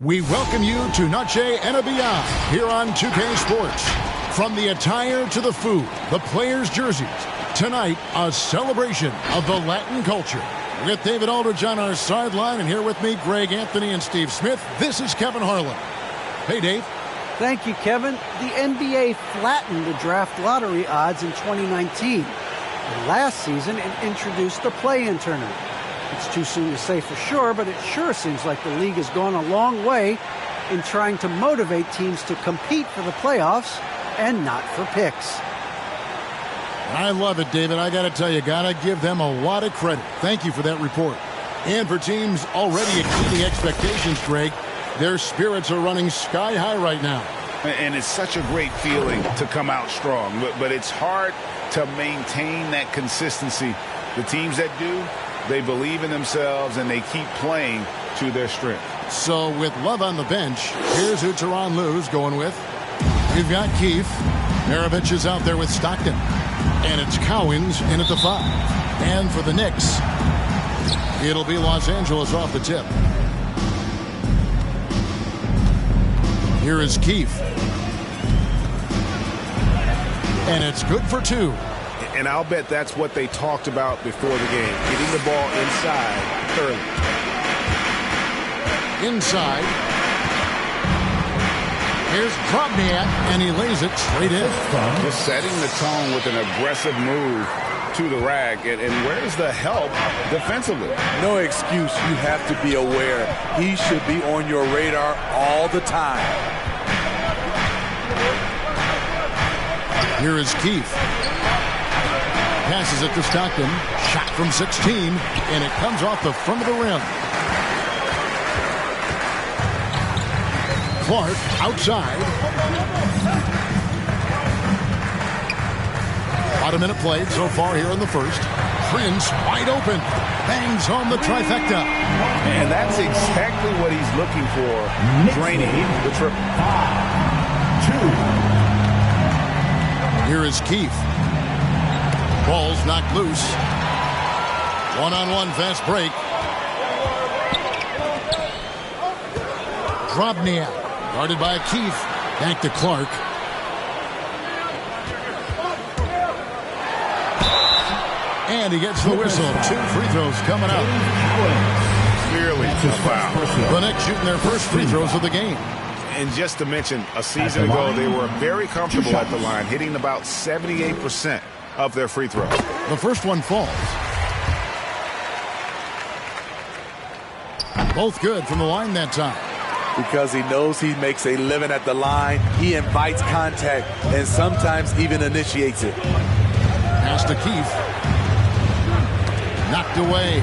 We welcome you to Noche and Beyond here on 2K Sports. From the attire to the food, the players' jerseys, tonight a celebration of the Latin culture. With David Aldridge on our sideline, and here with me, Greg Anthony and Steve Smith, this is Kevin Harlan. Hey, Dave. Thank you, Kevin. The NBA flattened the draft lottery odds in 2019. And last season, it introduced the play-in tournament. It's too soon to say for sure, but it sure seems like the league has gone a long way in trying to motivate teams to compete for the playoffs and not for picks. I love it, David. I got to tell you, got to give them a lot of credit. Thank you for that report. And for teams already exceeding expectations, Greg, their spirits are running sky high right now. And it's such a great feeling to come out strong, but it's hard to maintain that consistency. The teams that do, they believe in themselves and they keep playing to their strength. So with Love on the bench, here's who Tyronn Lue's going with. We've got Keith. Maravich is out there with Stockton. And it's Cowens in at the 5. And for the Knicks, it'll be Los Angeles off the tip. Here is Keith. And it's good for 2. And I'll bet that's what they talked about before the game, getting the ball inside early. Inside. Here's Drobniak, and he lays it straight in. Just setting the tone with an aggressive move to the rack. And where's the help defensively? No excuse. You have to be aware. He should be on your radar all the time. Here is Keith. Passes it to Stockton. Shot from 16, and it comes off the front of the rim. Clark outside. About a minute played so far here in the first. Prince wide open. Bangs home the trifecta. And that's exactly what he's looking for. Draining the triple. 5-2. Here is Keith. Ball's knocked loose. One-on-one fast break. Drobniak. Guarded by Keith. Back to Clark. And he gets the whistle. 2 free throws coming up. Clearly a foul. The Knicks shooting their first free throws of the game. And just to mention, a season ago, they were very comfortable at the line, hitting about 78% of their free throws. The first one falls. Both good from the line that time. Because he knows he makes a living at the line, he invites contact and sometimes even initiates it. Pass to Keith. Knocked away.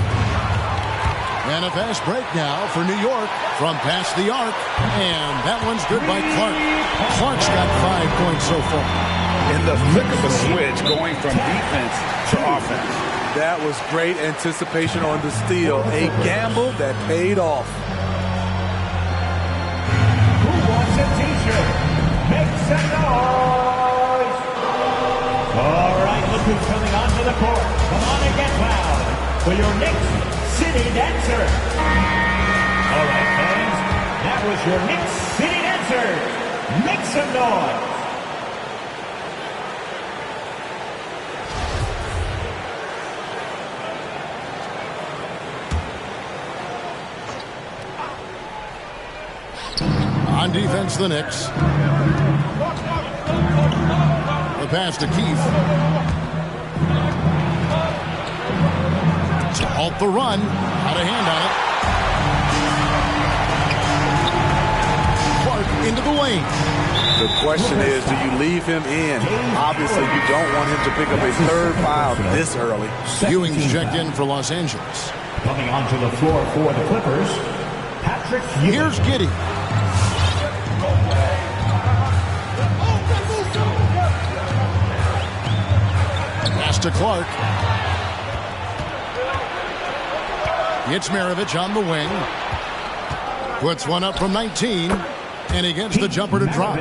And a fast break now for New York from past the arc. And that one's good by Clark. Clark's got 5 points so far. In the flick of a switch, going from defense to offense. That was great anticipation on the steal. A gamble that paid off. Who wants a t-shirt? Make some noise! All right, look who's coming onto the court. Come on and get loud for your Knicks City Dancer. All right, fans, that was your Knicks City Dancer. Make some noise. On defense, the Knicks. The pass to Keith. To halt the run. Had a hand on it. Clark into the lane. The question is, do you leave him in? Obviously, you don't want him to pick up a third foul this early. Ewing's checked in for Los Angeles. Coming onto the floor for the Clippers, Patrick Ewing. Here's Giddey. Pass to Clark. It's Maravich on the wing. Puts one up from 19. And he gets the jumper to drop.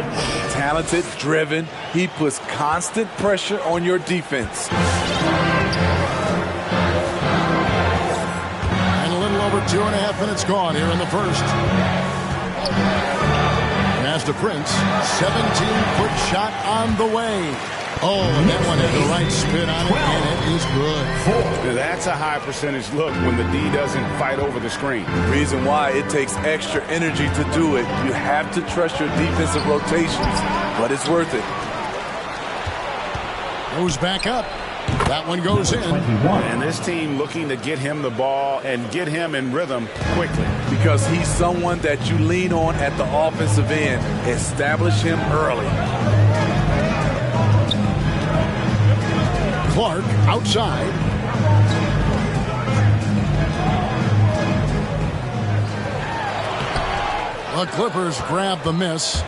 Talented, driven. He puts constant pressure on your defense. And a little over 2.5 minutes gone here in the first. Pass to Prince. 17-foot shot on the way. Oh, and that one had the right spin on it, and it is good. That's a high percentage look when the D doesn't fight over the screen. Reason why it takes extra energy to do it. You have to trust your defensive rotations, but it's worth it. Goes back up. That one goes in. And this team looking to get him the ball and get him in rhythm quickly. Because he's someone that you lean on at the offensive end. Establish him early. Clark outside. The Clippers grab the miss.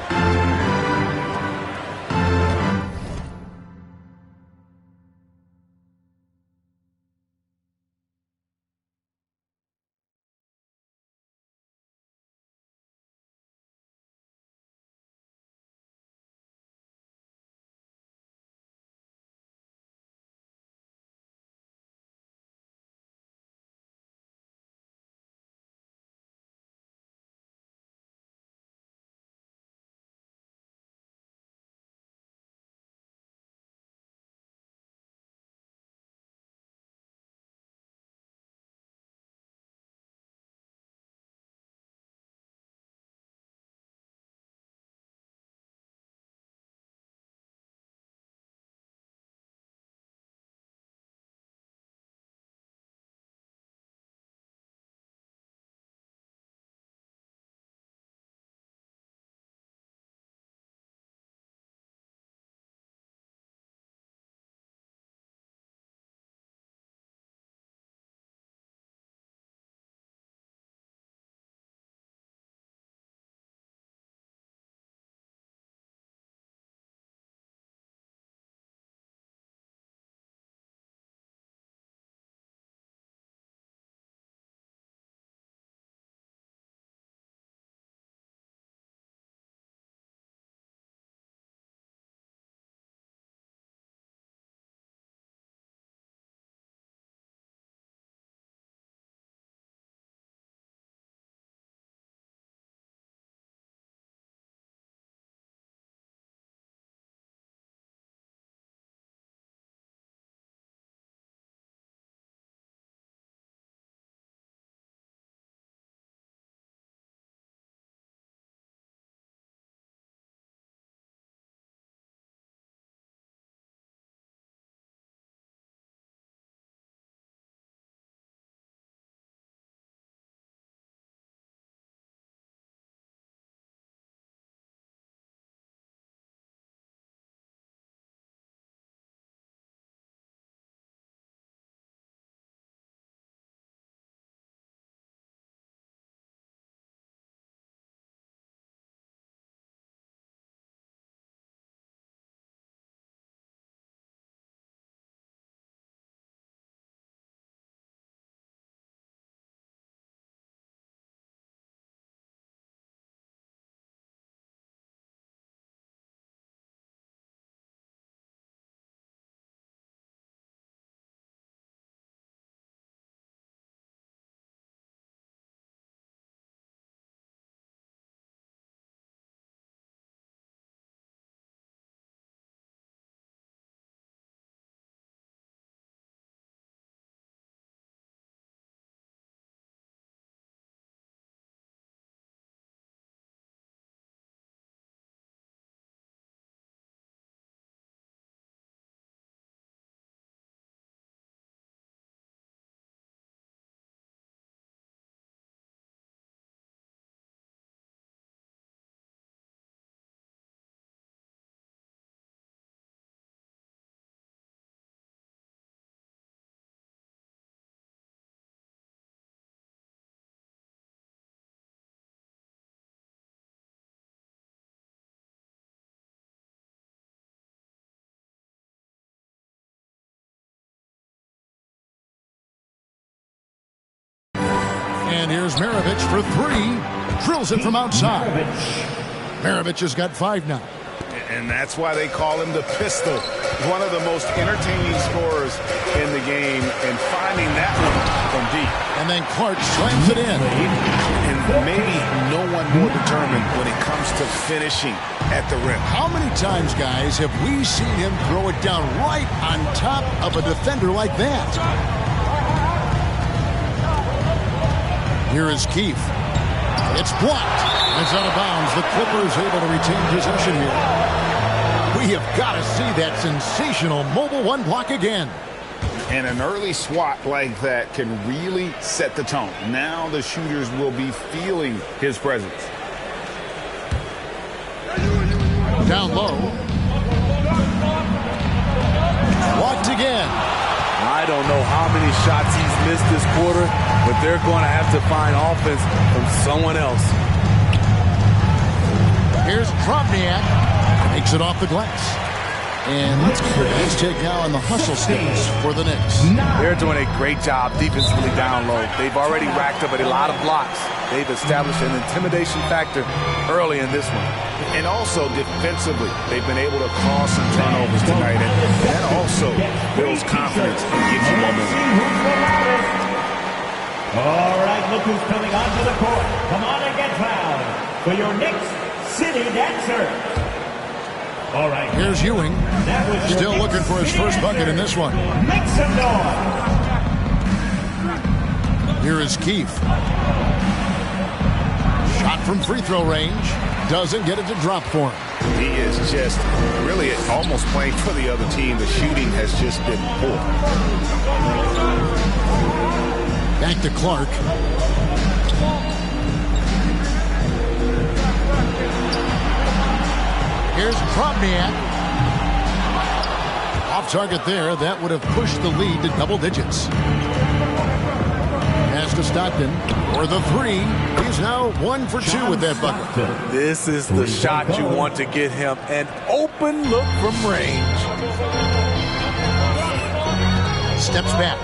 And here's Maravich for three. Drills it from outside. Maravich has got 5 now. And that's why they call him the pistol. One of the most entertaining scorers in the game, and finding that one from deep. And then Clark slams it in. And maybe no one more determined when it comes to finishing at the rim. How many times, guys, have we seen him throw it down right on top of a defender like that? Here is Keefe. It's blocked. It's out of bounds. The Clippers able to retain possession here. We have got to see that sensational mobile one block again. And an early swat like that can really set the tone. Now the shooters will be feeling his presence. Down low. Blocked again. I don't know how many shots he's missed this quarter, but they're going to have to find offense from someone else. Here's Tromniak. Makes it off the glass. And let's check now on the hustle stats for the Knicks. They're doing a great job defensively down low. They've already racked up a lot of blocks. They've established an intimidation factor early in this one. And also defensively, they've been able to cause some turnovers tonight. And that also builds confidence and gives you momentum. All right, look who's coming onto the court. Come on and get loud for your Knicks City Dancers. All right. Here's Ewing. Still looking for his first bucket in this one. Make some noise. Here is Keefe. Shot from free throw range. Doesn't get it to drop for him. He is just really almost playing for the other team. The shooting has just been poor. Back to Clark. Here's Tromniak. Off target there. That would have pushed the lead to double digits. Pass to Stockton for the three. He's now 1 for 2 with that bucket. This is the shot you want to get him. An open look from range. Steps back.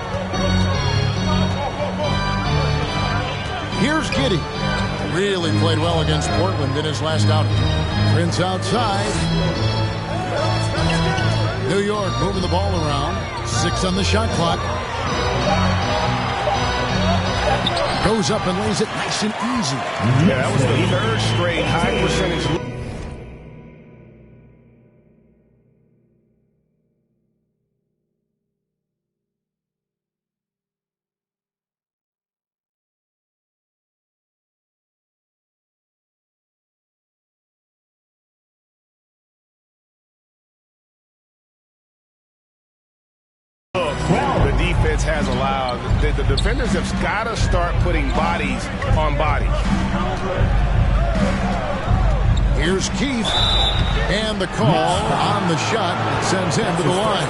Here's Giddey. Really played well against Portland in his last outing. Prince outside. New York moving the ball around. 6 on the shot clock. Goes up and lays it nice and easy. Yeah, that was the third straight high percentage. The defense has allowed. The defenders have got to start putting bodies on bodies. Here's Keefe. And the call on the shot sends him to the line.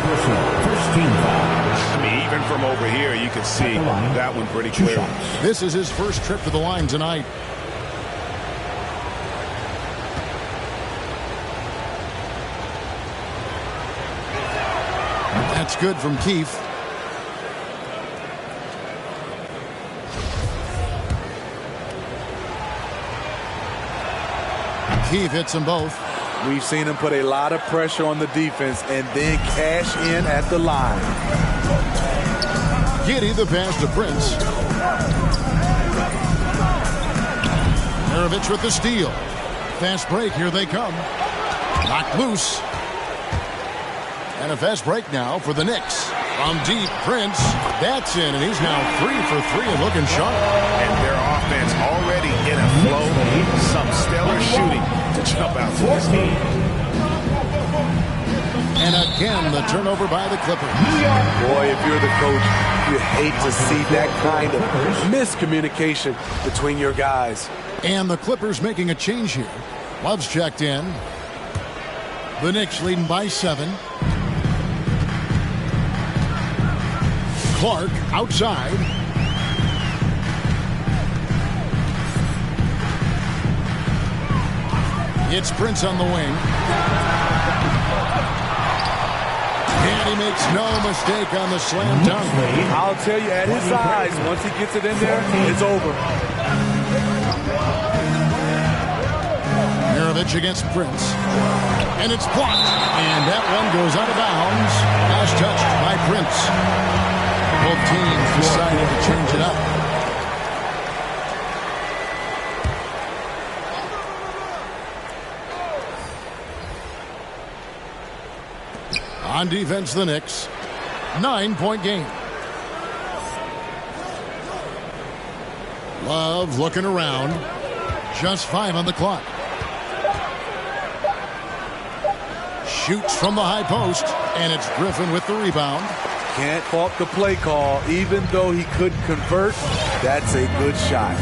I mean, even from over here, you can see that one pretty clear. This is his first trip to the line tonight. That's good from Keefe. Keefe hits them both. We've seen him put a lot of pressure on the defense and then cash in at the line. Giddey the pass to Prince. Maravich with the steal. Fast break, here they come. Knocked loose. And a fast break now for the Knicks. From deep, Prince. That's in, and he's now 3 for 3 and looking sharp. And their offense already in a flow. Some stellar shooting to jump out to this team. And again, the turnover by the Clippers. Boy, if you're the coach, you hate to see that kind of miscommunication between your guys. And the Clippers making a change here. Love's checked in. The Knicks leading by 7. Clark outside. It's Prince on the wing. And he makes no mistake on the slam dunk. I'll tell you, at his eyes, once he gets it in there, it's over. Bogdanovich against Prince. And it's blocked. And that one goes out of bounds. Last touched by Prince. Both teams decided to change it up. On defense, the Knicks. 9-point game. Love looking around. Just 5 on the clock. Shoots from the high post, and it's Griffin with the rebound. Can't fault the play call. Even though he couldn't convert, that's a good shot.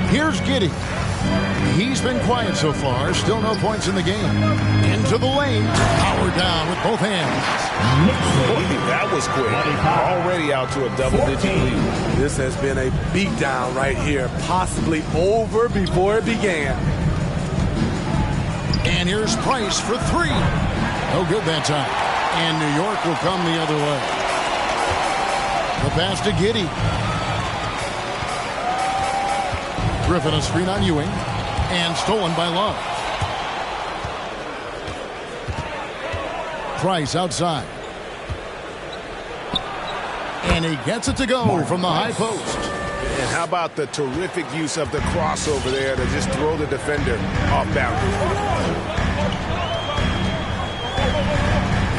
Here's Giddey. He's been quiet so far. Still no points in the game. Into the lane. Powered down with both hands. That was quick. Already out to a double-digit lead. This has been a beatdown right here. Possibly over before it began. And here's Price for 3. No good that time. And New York will come the other way. The pass to Giddey. Griffin a screen on Ewing. And stolen by Love. Price outside. And he gets it to go from the high post. And how about the terrific use of the crossover there to just throw the defender off balance.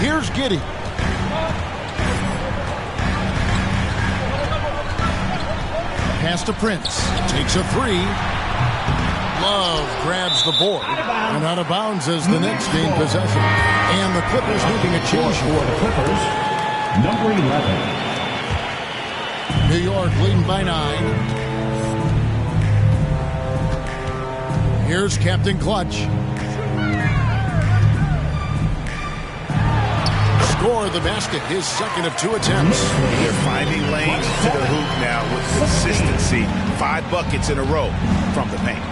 Here's Giddey. Pass to Prince. Takes a 3. Love grabs the board. And out of bounds as the Knicks gain possession. And the Clippers making a change. For the Clippers, number 11. New York leading by 9. Here's Captain Clutch. Score the basket, his second of 2 attempts. They're finding lanes to the hoop now with consistency. 5 buckets in a row from the paint.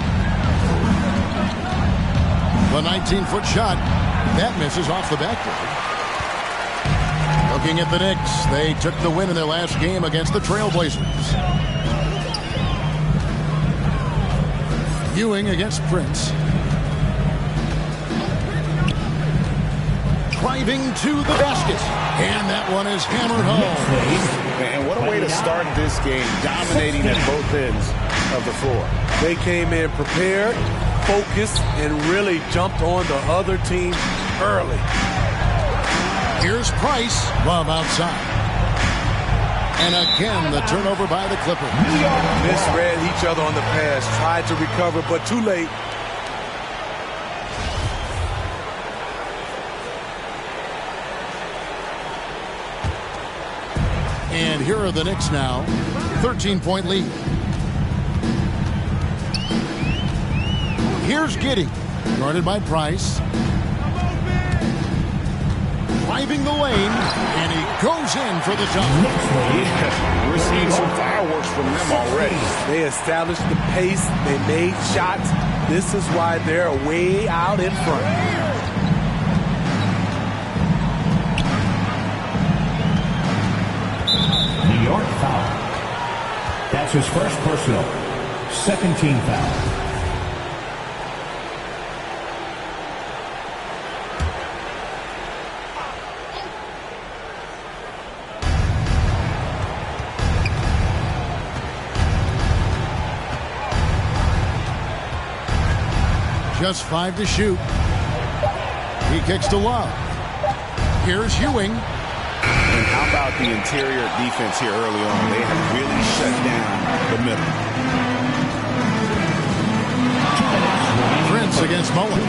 The 19-foot shot, that misses off the backboard. Looking at the Knicks, they took the win in their last game against the Trailblazers. Ewing against Prince. Driving to the basket. And that one is hammered home. And what a way to start this game, dominating at both ends of the floor. They came in prepared, focused, and really jumped on the other team early. Here's Price. Love outside. And again, the turnover by the Clippers. Misread each other on the pass. Tried to recover, but too late. And here are the Knicks now. 13-point lead. Here's Giddey. Guarded by Price. Driving the lane, and he goes in for the jump. Yeah, we're seeing some fireworks from them already. They established the pace. They made shots. This is why they're way out in front. New York foul. That's his first personal. Second team foul. Just 5 to shoot. He kicks to Love. Here's Ewing. And how about the interior defense here early on? They have really shut down the middle. Prince against Mullen.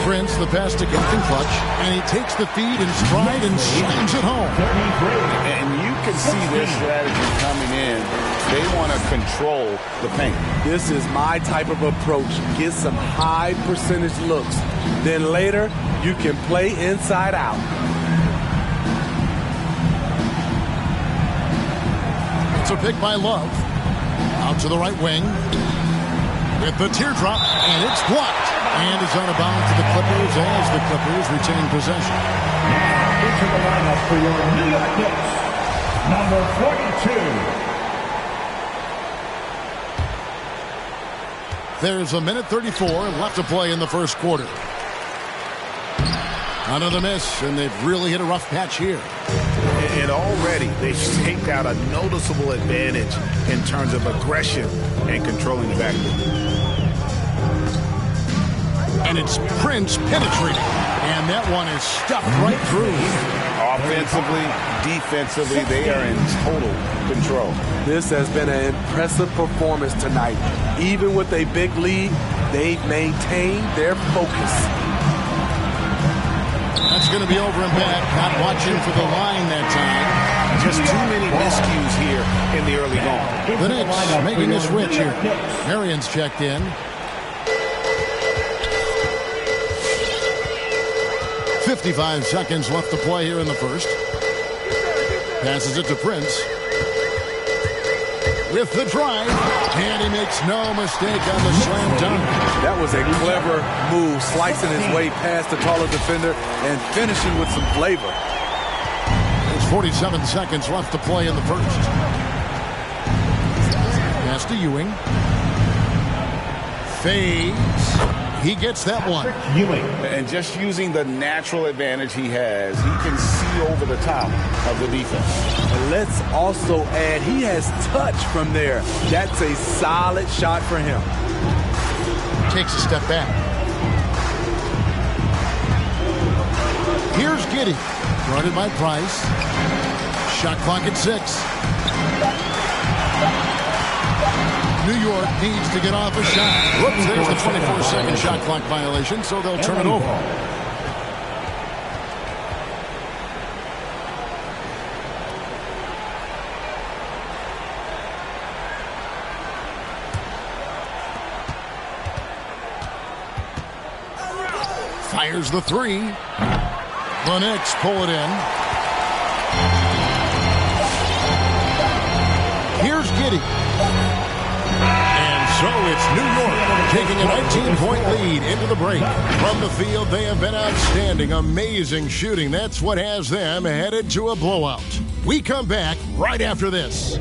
Prince, the pass to Captain Clutch, and he takes the feed in stride and slams it home. And you can see their strategy coming in. They want to control the paint. This is my type of approach. Get some high percentage looks. Then later, you can play inside out. It's a pick by Love. Out to the right wing. With the teardrop, and it's blocked. And it's out of bounds to the Clippers as the Clippers retain possession. Now into the lineup for your New York Knicks, number 42. There's a minute 34 left to play in the first quarter. Another miss, and they've really hit a rough patch here. And already they've staked out a noticeable advantage in terms of aggression and controlling the backcourt. And it's Prince penetrating. And that one is stuffed right through. Offensively, defensively, they are in total control. This has been an impressive performance tonight. Even with a big lead, they've maintained their focus. That's going to be over and back. Not watching for the line that time. Just too many miscues here in the early going. The Knicks making a switch here. Marion's checked in. 55 seconds left to play here in the first. Passes it to Prince. With the drive, and he makes no mistake on the slam dunk. That was a clever move, slicing his way past the taller defender and finishing with some flavor. There's 47 seconds left to play in the first. Pass to Ewing. Fades. He gets that one. And just using the natural advantage he has, he can see over the top of the defense. And let's also add, he has touch from there. That's a solid shot for him. Takes a step back. Here's Giddey. Guarded by Price. Shot clock at 6. New York needs to get off a shot. Whoops, there's the 24-second shot clock violation, so they'll turn it over. Fires the three. The Knicks pull it in. Here's Giddey. So it's New York taking a 19-point lead into the break. From the field, they have been outstanding. Amazing shooting. That's what has them headed to a blowout. We come back right after this.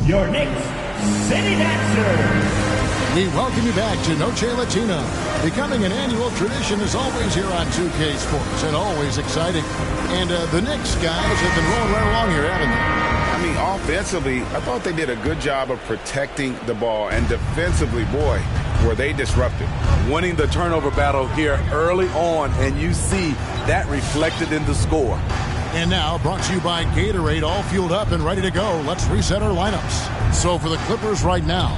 Your Knicks City Dancers. We welcome you back to Noche Latina. Becoming an annual tradition is always here on 2K Sports, and always exciting. And the Knicks guys have been rolling right along here, haven't they? I mean, offensively, I thought they did a good job of protecting the ball. And defensively, boy, were they disruptive. Winning the turnover battle here early on, and you see that reflected in the score. And now, brought to you by Gatorade, all fueled up and ready to go. Let's reset our lineups. So for the Clippers right now,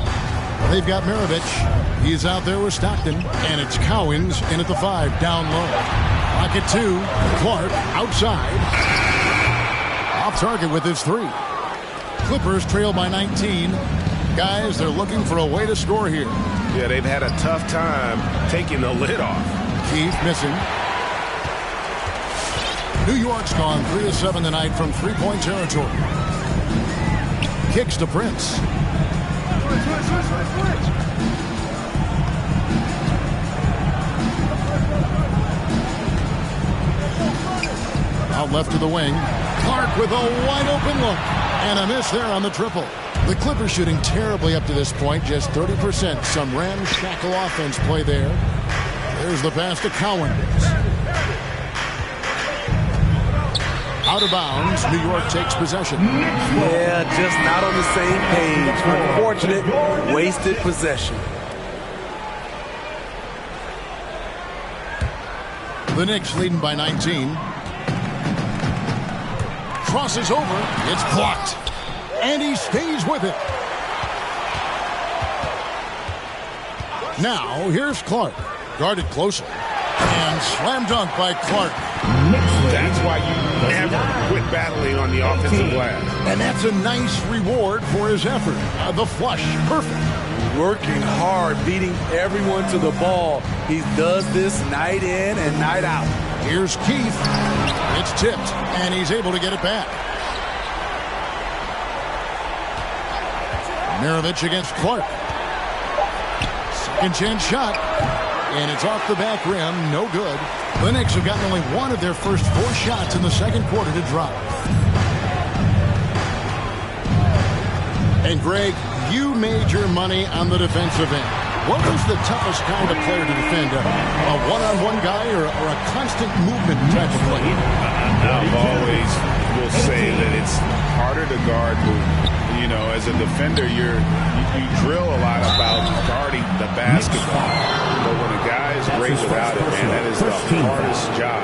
they've got Maravich. He's out there with Stockton. And it's Cowens in at the 5, down low. Pocket 2, Clark outside. Off target with his 3. Clippers trail by 19. Guys, they're looking for a way to score here. Yeah, they've had a tough time taking the lid off. Keith missing. New York's gone 3 of 7 tonight from three-point territory. Kicks to Prince. Out left to the wing. Clark with a wide-open look. And a miss there on the triple. The Clippers shooting terribly up to this point, just 30%. Some ramshackle offense play there. There's the pass to Cowens. Out of bounds, New York takes possession. Yeah, just not on the same page. Unfortunate, wasted possession. The Knicks leading by 19. Crosses over. It's blocked. And he stays with it. Now, here's Clark. Guarded closely. And slam dunk by Clark. That's why you never quit battling on the offensive glass. And that's a nice reward for his effort. The flush, perfect. Working hard, beating everyone to the ball. He does this night in and night out. Here's Keith. It's tipped, and he's able to get it back. Maravich against Clark. Second chance shot. And it's off the back rim. No good. The Knicks have gotten only one of their first 4 shots in the second quarter to drop. And Greg, you made your money on the defensive end. What was the toughest kind of player to defend? A one-on-one guy or a constant movement type of player? I've always will say that it's harder to guard movement. You know, as a defender, you drill a lot about guarding the basketball. But when a guy is great without it, man, that is the hardest job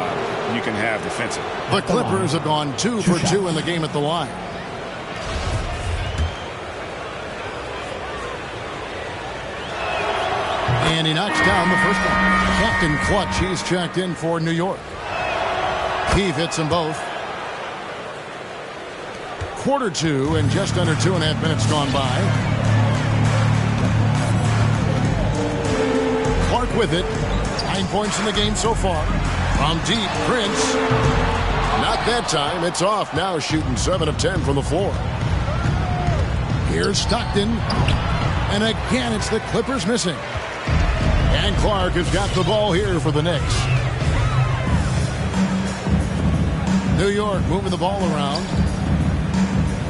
you can have defensively. The Clippers have gone 2 for 2 in the game at the line. And he knocks down the first one. Captain Clutch, he's checked in for New York. Keith hits them both. Quarter 2 and just under 2.5 minutes gone by. Clark with it. 9 points in the game so far. From deep, Prince. Not that time. It's off now, shooting 7 of 10 from the floor. Here's Stockton. And again, it's the Clippers missing. And Clark has got the ball here for the Knicks. New York moving the ball around.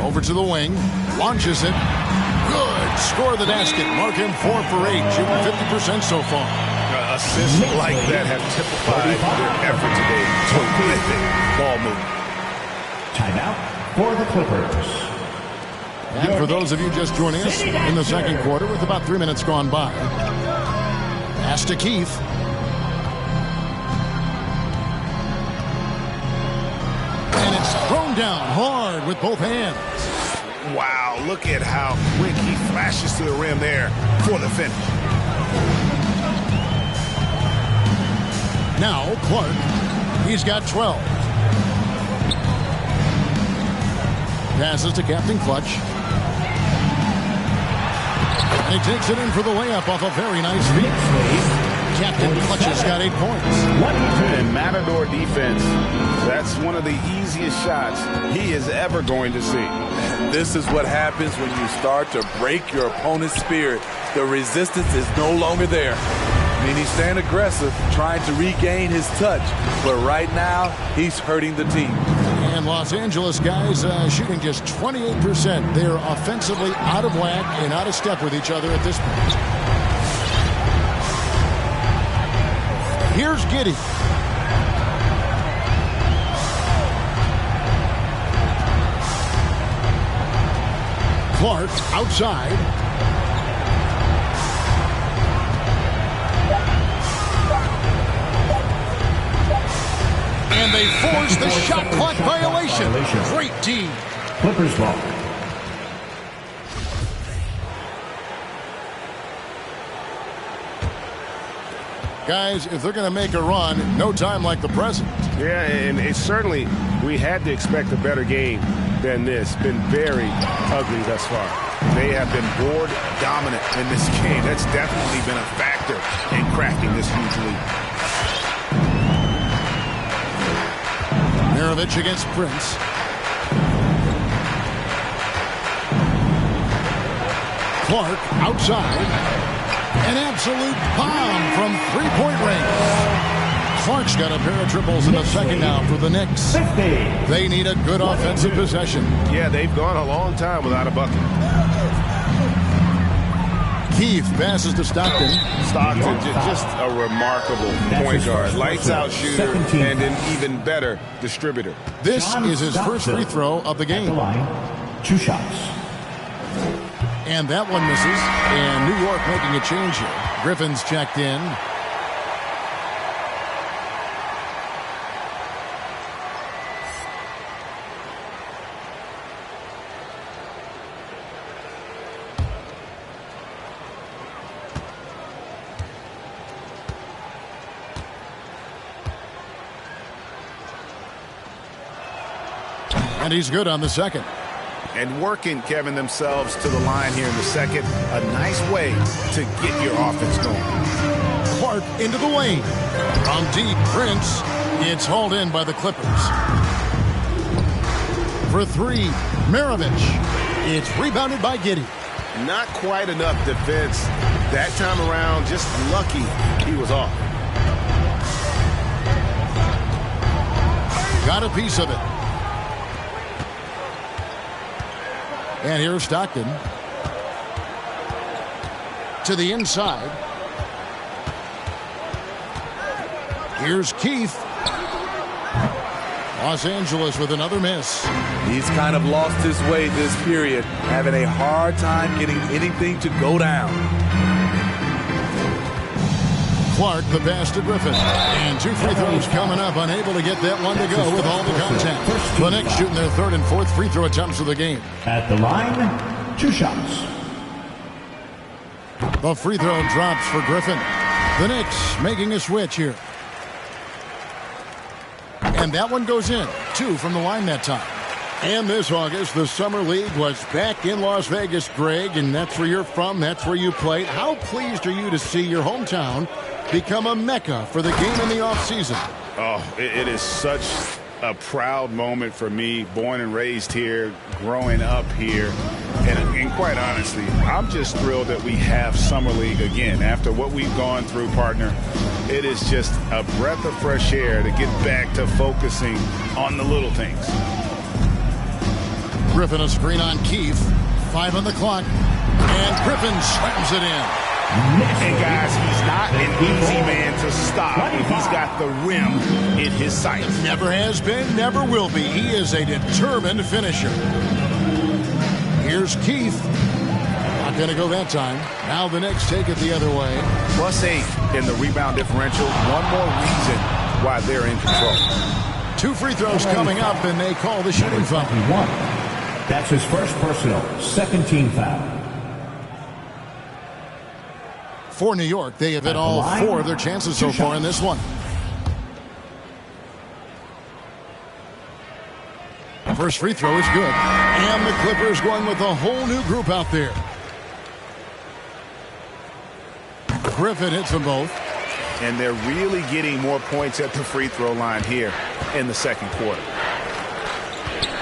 Over to the wing. Launches it. Good. Score the basket. Mark him 4 for 8. Shooting 50% so far. Assists like that have typified their effort today. Terrific ball movement. Timeout for the Clippers. And for those of you just joining us in the second quarter with about 3 minutes gone by. Pass to Keith. And it's thrown down hard with both hands. Wow, look at how quick he flashes to the rim there for the finish. Now Clark. He's got 12. Passes to Captain Clutch. And he takes it in for the layup off a very nice feed. Captain Clutch has got 8 points. And Matador defense, that's one of the easiest shots he is ever going to see. This is what happens when you start to break your opponent's spirit. The resistance is no longer there. I mean, he's staying aggressive, trying to regain his touch. But right now, he's hurting the team. And Los Angeles guys shooting just 28%. They're offensively out of whack and out of step with each other at this point. Here's Giddey. Clark outside. And they force the shot clock violation. Great team. Clippers ball. Guys, if they're going to make a run, no time like the present. Yeah, and it's certainly, we had to expect a better game than this. Been very ugly thus far. They have been board dominant in this game. That's definitely been a factor in cracking this huge lead. Mirovic against Prince. Clark outside. An absolute bomb from three-point range. Clark's got a pair of triples in the second now for the Knicks. They need a good offensive possession. Yeah, they've gone a long time without a bucket. Keith passes to Stockton. Stockton, just a remarkable point guard. Lights out shooter and an even better distributor. This is his first free throw of the game. 2 shots. And that one misses. And New York making a change here. Griffin's checked in. And he's good on the second. And working, Kevin, themselves to the line here in the second. A nice way to get your offense going. Clark into the lane. From deep, Prince. It's hauled in by the Clippers. For 3, Mirovic. It's rebounded by Giddey. Not quite enough defense That time around, just lucky he was off. Got a piece of it. And here's Stockton. To the inside. Here's Keith. Los Angeles with another miss. He's kind of lost his way this period, having a hard time getting anything to go down. Clark, the pass to Griffin. And 2 free throws coming up, unable to get that one to go with all the contact. The Knicks shooting their 3rd and 4th free throw attempts of the game. At the line, 2 shots. The free throw drops for Griffin. The Knicks making a switch here. And that one goes in. 2 from the line that time. And this August, the Summer League was back in Las Vegas, Greg, and that's where you're from, that's where you played. How pleased are you to see your hometown become a mecca for the game in the offseason? Oh, it is such a proud moment for me, born and raised here, growing up here. And quite honestly, I'm just thrilled that we have Summer League again. After what we've gone through, partner, it is just a breath of fresh air to get back to focusing on the little things. Griffin a screen on Keith. 5 on the clock. And Griffin slams it in. And guys, he's not an easy man to stop when he's got the rim in his sights. Never has been, never will be. He is a determined finisher. Here's Keith. Not going to go that time. Now the Knicks take it the other way. +8 in the rebound differential. One more reason why they're in control. 2 free throws coming up, and they call the shooting foul. That's his first personal, 2nd team foul. For New York, they have hit all 4 of their chances so far in this one. First free throw is good. And the Clippers going with a whole new group out there. Griffin hits them both. And they're really getting more points at the free throw line here in the 2nd quarter.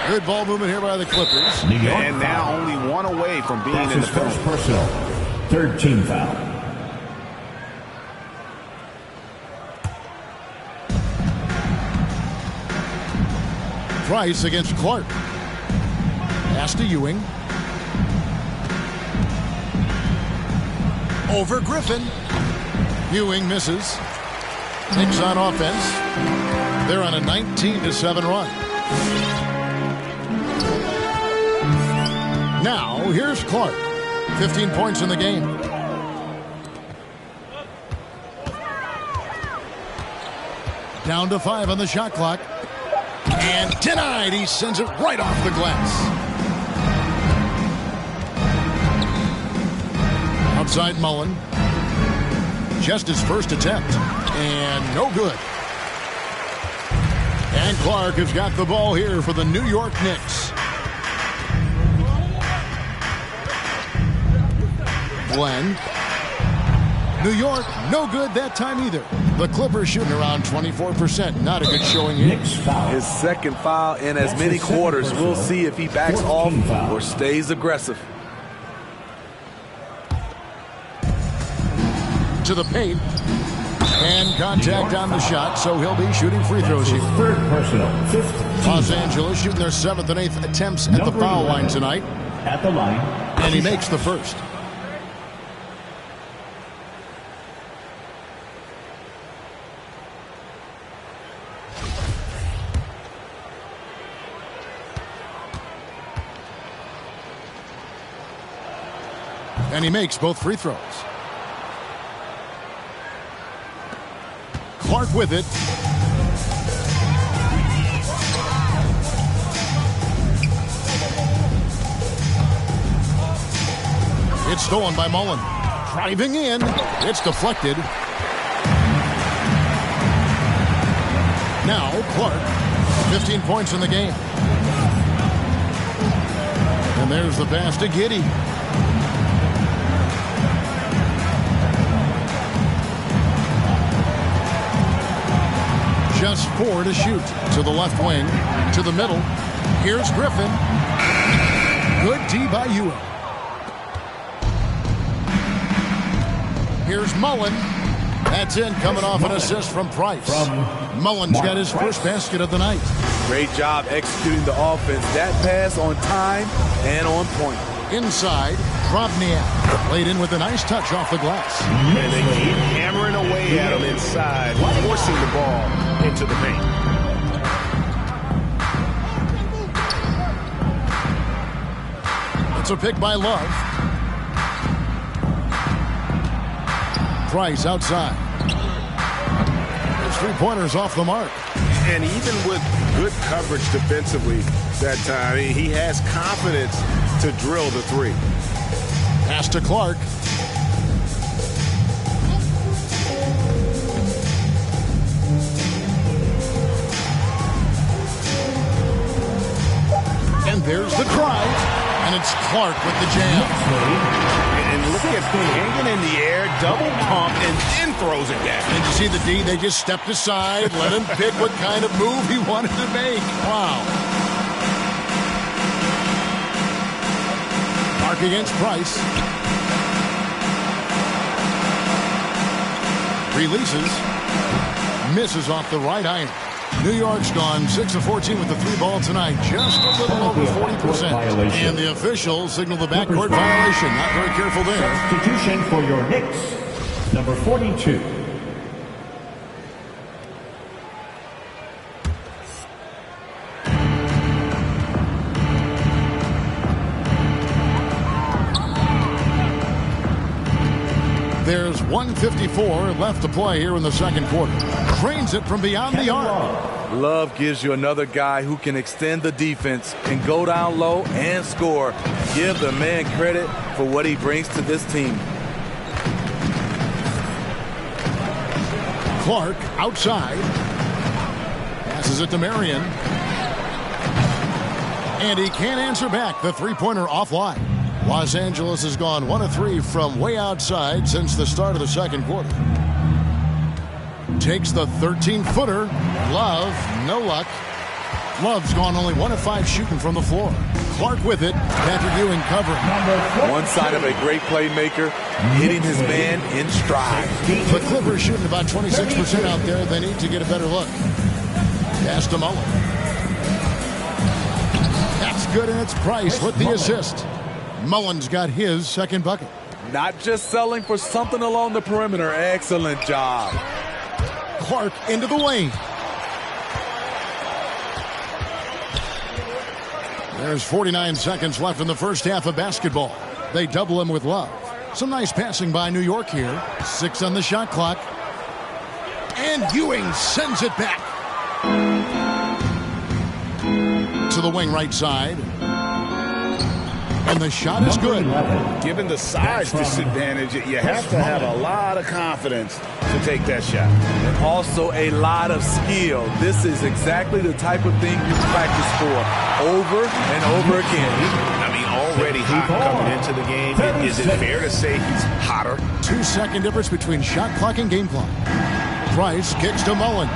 Good ball movement here by the Clippers. And now only 1 away from being in the first personal, 3rd team foul. Price against Clark. Pass to Ewing. Over Griffin. Ewing misses. Knicks on offense. They're on a 19-7 run. Now, here's Clark. 15 points in the game. Down to 5 on the shot clock. And denied. He sends it right off the glass. Outside Mullen. Just his first attempt. And no good. And Clark has got the ball here for the New York Knicks. Glenn. New York, no good that time either. The Clippers shooting around 24%. Not a good showing here. His 2nd foul in as many quarters. We'll see if he backs off or stays aggressive. To the paint. And contact on the shot, so he'll be shooting free throws here. 3rd personal, 5th. Los Angeles shooting their 7th and 8th attempts at the foul line tonight. At the line. And he makes the first. And he makes both free throws. Clark with it. It's stolen by Mullen. Driving in. It's deflected. Now Clark. 15 points in the game. And there's the pass to Giddey. Just 4 to shoot. To the left wing. To the middle. Here's Griffin. Good D by Ewing. Here's Mullen. That's in, coming off an assist from Price. Mullen's got his first basket of the night. Great job executing the offense. That pass on time and on point. Inside, Drobniak laid in with a nice touch off the glass. And they keep hammering away at him inside, forcing the ball into the paint. It's a pick by Love. Price outside. His three-pointers off the mark. And even with good coverage defensively that time, he has confidence to drill the three. Pass to Clark. And there's the drive. And it's Clark with the jam. And look at hanging in the air, double pump, and then throws it down. And you see the D, they just stepped aside, let him pick what kind of move he wanted to make. Wow. Clark against Price. Releases. Misses off the right iron. New York's gone 6 of 14 with the three ball tonight, just a little over 40%. And the officials signal the backcourt violation. Not very careful there. Substitution for your Knicks, number 42. There's 1:54 left to play here in the second quarter. Cranes it from beyond the arc. Love gives you another guy who can extend the defense, can go down low and score. Give the man credit for what he brings to this team. Clark outside. Passes it to Marion. And he can't answer back. The three-pointer offline. Los Angeles has gone 1 of 3 from way outside since the start of the second quarter. Takes the 13-footer. Love, no luck. Love's gone only 1 of 5 shooting from the floor. Clark with it. Patrick Ewing covering. One side of a great playmaker, hitting his man in stride. The Clippers shooting about 26% out there. They need to get a better look. Pass to Mullen. That's good, and it's Price with the assist. Mullen's got his second bucket. Not just selling for something along the perimeter. Excellent job. Clark into the lane. There's 49 seconds left in the first half of basketball. They double him with Love. Some nice passing by New York here. 6 on the shot clock. And Ewing sends it back. To the wing right side. And the shot is good. Given the size disadvantage, you have to have a lot of confidence to take that shot. And also a lot of skill. This is exactly the type of thing you practice for over and over again. I mean, already hot coming into the game. Is it fair to say he's hotter? 2-second difference between shot clock and game clock. Price kicks to Mullen.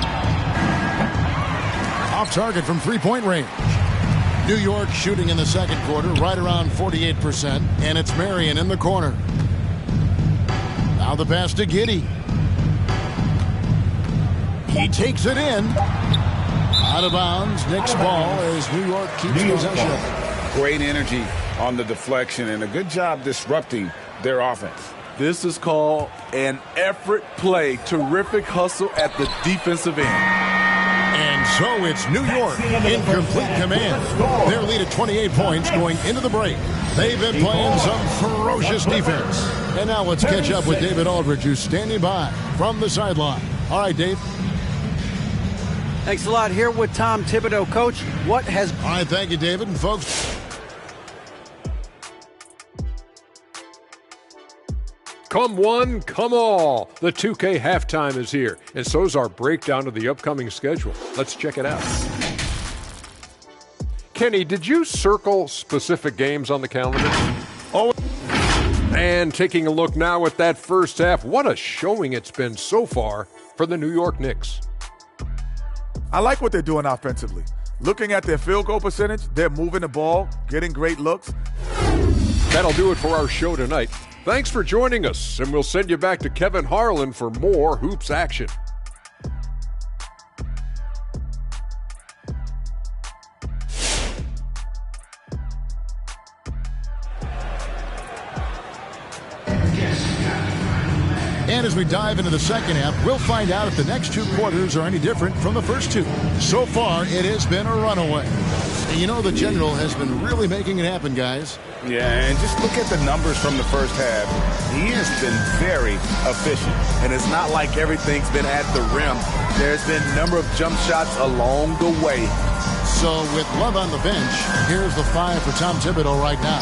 Off target from three-point range. New York shooting in the second quarter right around 48%, and it's Marion in the corner. Now the pass to Giddey. He takes it in. Out of bounds. Knicks ball as New York keeps possession. Great energy on the deflection and a good job disrupting their offense. This is called an effort play. Terrific hustle at the defensive end. And so it's New York in complete command. Their lead at 28 points going into the break. They've been playing some ferocious defense. And now let's catch up with David Aldridge, who's standing by from the sideline. All right, Dave. Thanks a lot. Here with Tom Thibodeau. Coach, what has... All right, thank you, David. And folks... Come one, come all. The 2K halftime is here, and so is our breakdown of the upcoming schedule. Let's check it out. Kenny, did you circle specific games on the calendar? Oh. And taking a look now at that first half, what a showing it's been so far for the New York Knicks. I like what they're doing offensively. Looking at their field goal percentage, they're moving the ball, getting great looks. That'll do it for our show tonight. Thanks for joining us, and we'll send you back to Kevin Harlan for more hoops action. And as we dive into the second half, we'll find out if the next two quarters are any different from the first two. So far, it has been a runaway. And you know the General has been really making it happen, guys. Yeah, and just look at the numbers from the first half. He has been very efficient. And it's not like everything's been at the rim. There's been a number of jump shots along the way. So with Love on the bench, here's the 5 for Tom Thibodeau right now.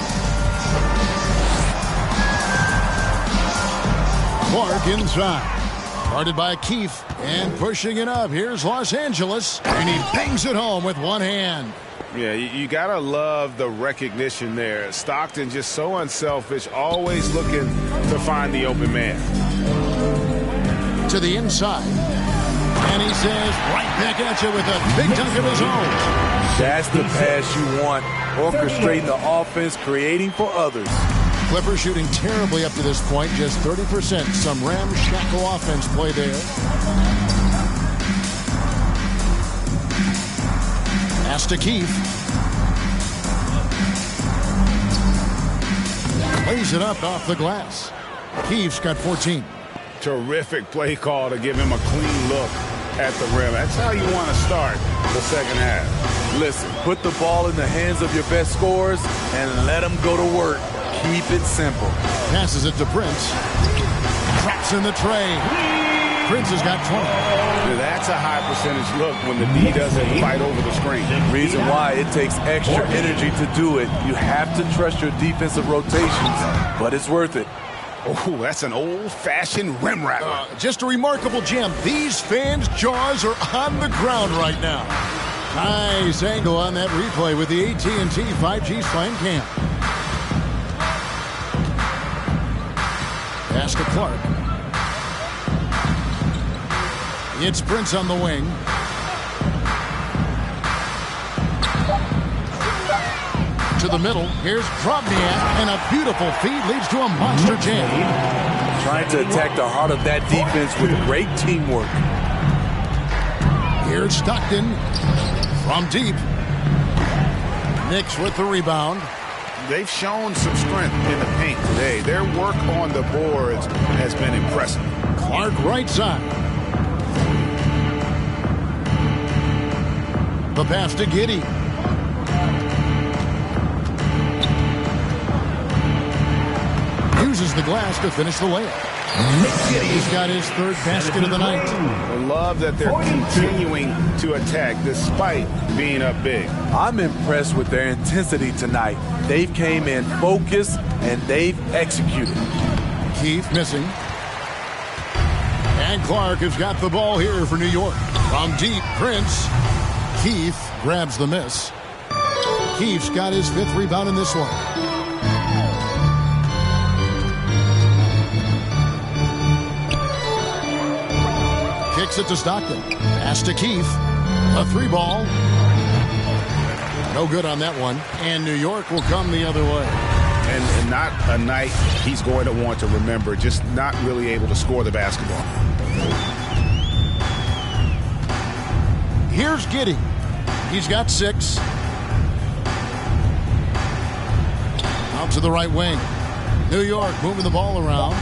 Clark inside. Guarded by Keefe and pushing it up. Here's Los Angeles, and he bangs it home with one hand. Yeah, you got to love the recognition there. Stockton just so unselfish, always looking to find the open man. To the inside. And he says right back at you with a big dunk of his own. That's the pass you want. Orchestrating the offense, creating for others. Clippers shooting terribly up to this point, just 30%. Some ramshackle offense play there. Pass to Keefe. Lays it up off the glass. Keefe's got 14. Terrific play call to give him a clean look at the rim. That's how you want to start the second half. Listen, put the ball in the hands of your best scorers and let them go to work. Keep it simple. Passes it to Prince. Drops in the tray. Prince has got 20. That's a high percentage look when the D doesn't fight over the screen. Reason why it takes extra energy to do it. You have to trust your defensive rotations, but it's worth it. Oh, that's an old-fashioned rim wrapper. Just a remarkable gem. These fans' jaws are on the ground right now. Nice angle on that replay with the AT&T 5G Slam Cam. Pass to Clark. It's Prince on the wing. To the middle. Here's Drobniak, and a beautiful feed leads to a monster jam. Trying to attack the heart of that defense with great teamwork. Here's Stockton from deep. Knicks with the rebound. They've shown some strength in the paint today. Their work on the boards has been impressive. Clark right side. The pass to Giddey. Uses the glass to finish the layup. He's got his third basket of the night. I love that they're continuing to attack despite being up big. I'm impressed with their intensity tonight. They've came in focused and they've executed. Keefe missing. And Clark has got the ball here for New York. From deep, Prince. Keefe grabs the miss. Keefe's got his 5th rebound in this one. Kicks it to Stockton. Pass to Keefe. A 3-ball. No good on that one. And New York will come the other way. And not a night he's going to want to remember. Just not really able to score the basketball. Here's Giddey. He's got 6. Out to the right wing. New York moving the ball around.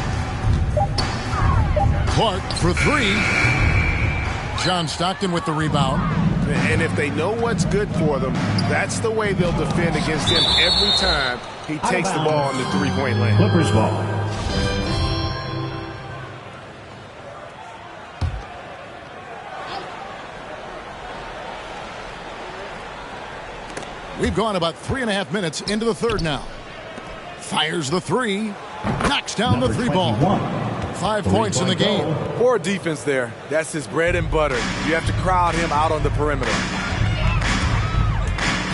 Clark for 3. John Stockton with the rebound. And if they know what's good for them, that's the way they'll defend against him every time he takes the ball in the three-point lane. Clippers ball. We've gone about 3.5 minutes into the third now. Fires the 3. Knocks down the 3-ball. 5 points in the game. Poor defense there. That's his bread and butter. You have to crowd him out on the perimeter.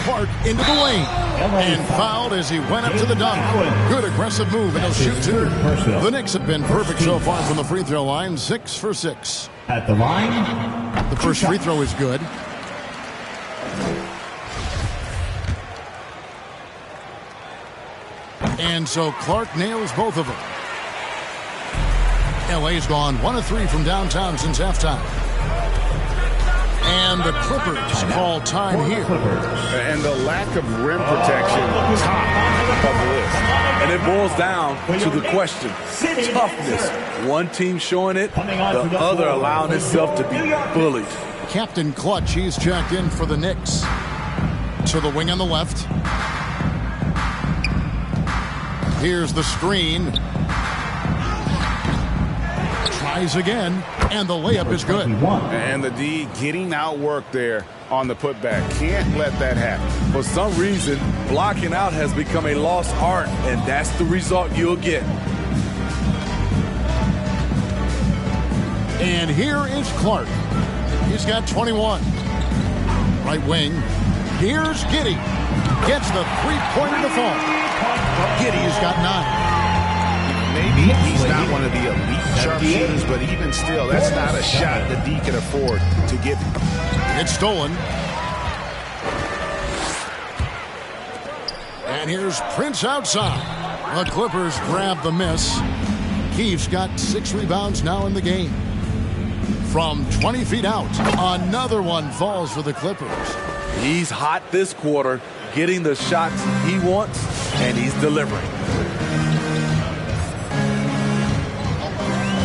Clark into the lane. And fouled as he went up to the dunk. Good aggressive move, and he'll shoot 2. The Knicks have been perfect so far from the free throw line. 6 for 6. At the line. The first free throw is good. And so Clark nails both of them. LA's gone 1 of 3 from downtown since halftime. And the Clippers call time here. And the lack of rim protection, top of the list. And it boils down to the question, toughness. One team showing it, the other allowing itself to be bullied. Captain Clutch, he's checked in for the Knicks. To the wing on the left. Here's the screen. Tries again, and the layup is good. And the D getting outworked there on the putback. Can't let that happen. For some reason, blocking out has become a lost art, and that's the result you'll get. And here is Clark. He's got 21. Right wing. Here's Giddey. Gets the three-pointer to fall. Giddey's got 9. Maybe he's not one of the elite sharpshooters, but even still, that's not a shot that D can afford to give. It's stolen. And here's Prince outside. The Clippers grab the miss. Keefe's got 6 rebounds now in the game. From 20 feet out, another one falls for the Clippers. He's hot this quarter, getting the shots he wants, and he's delivering.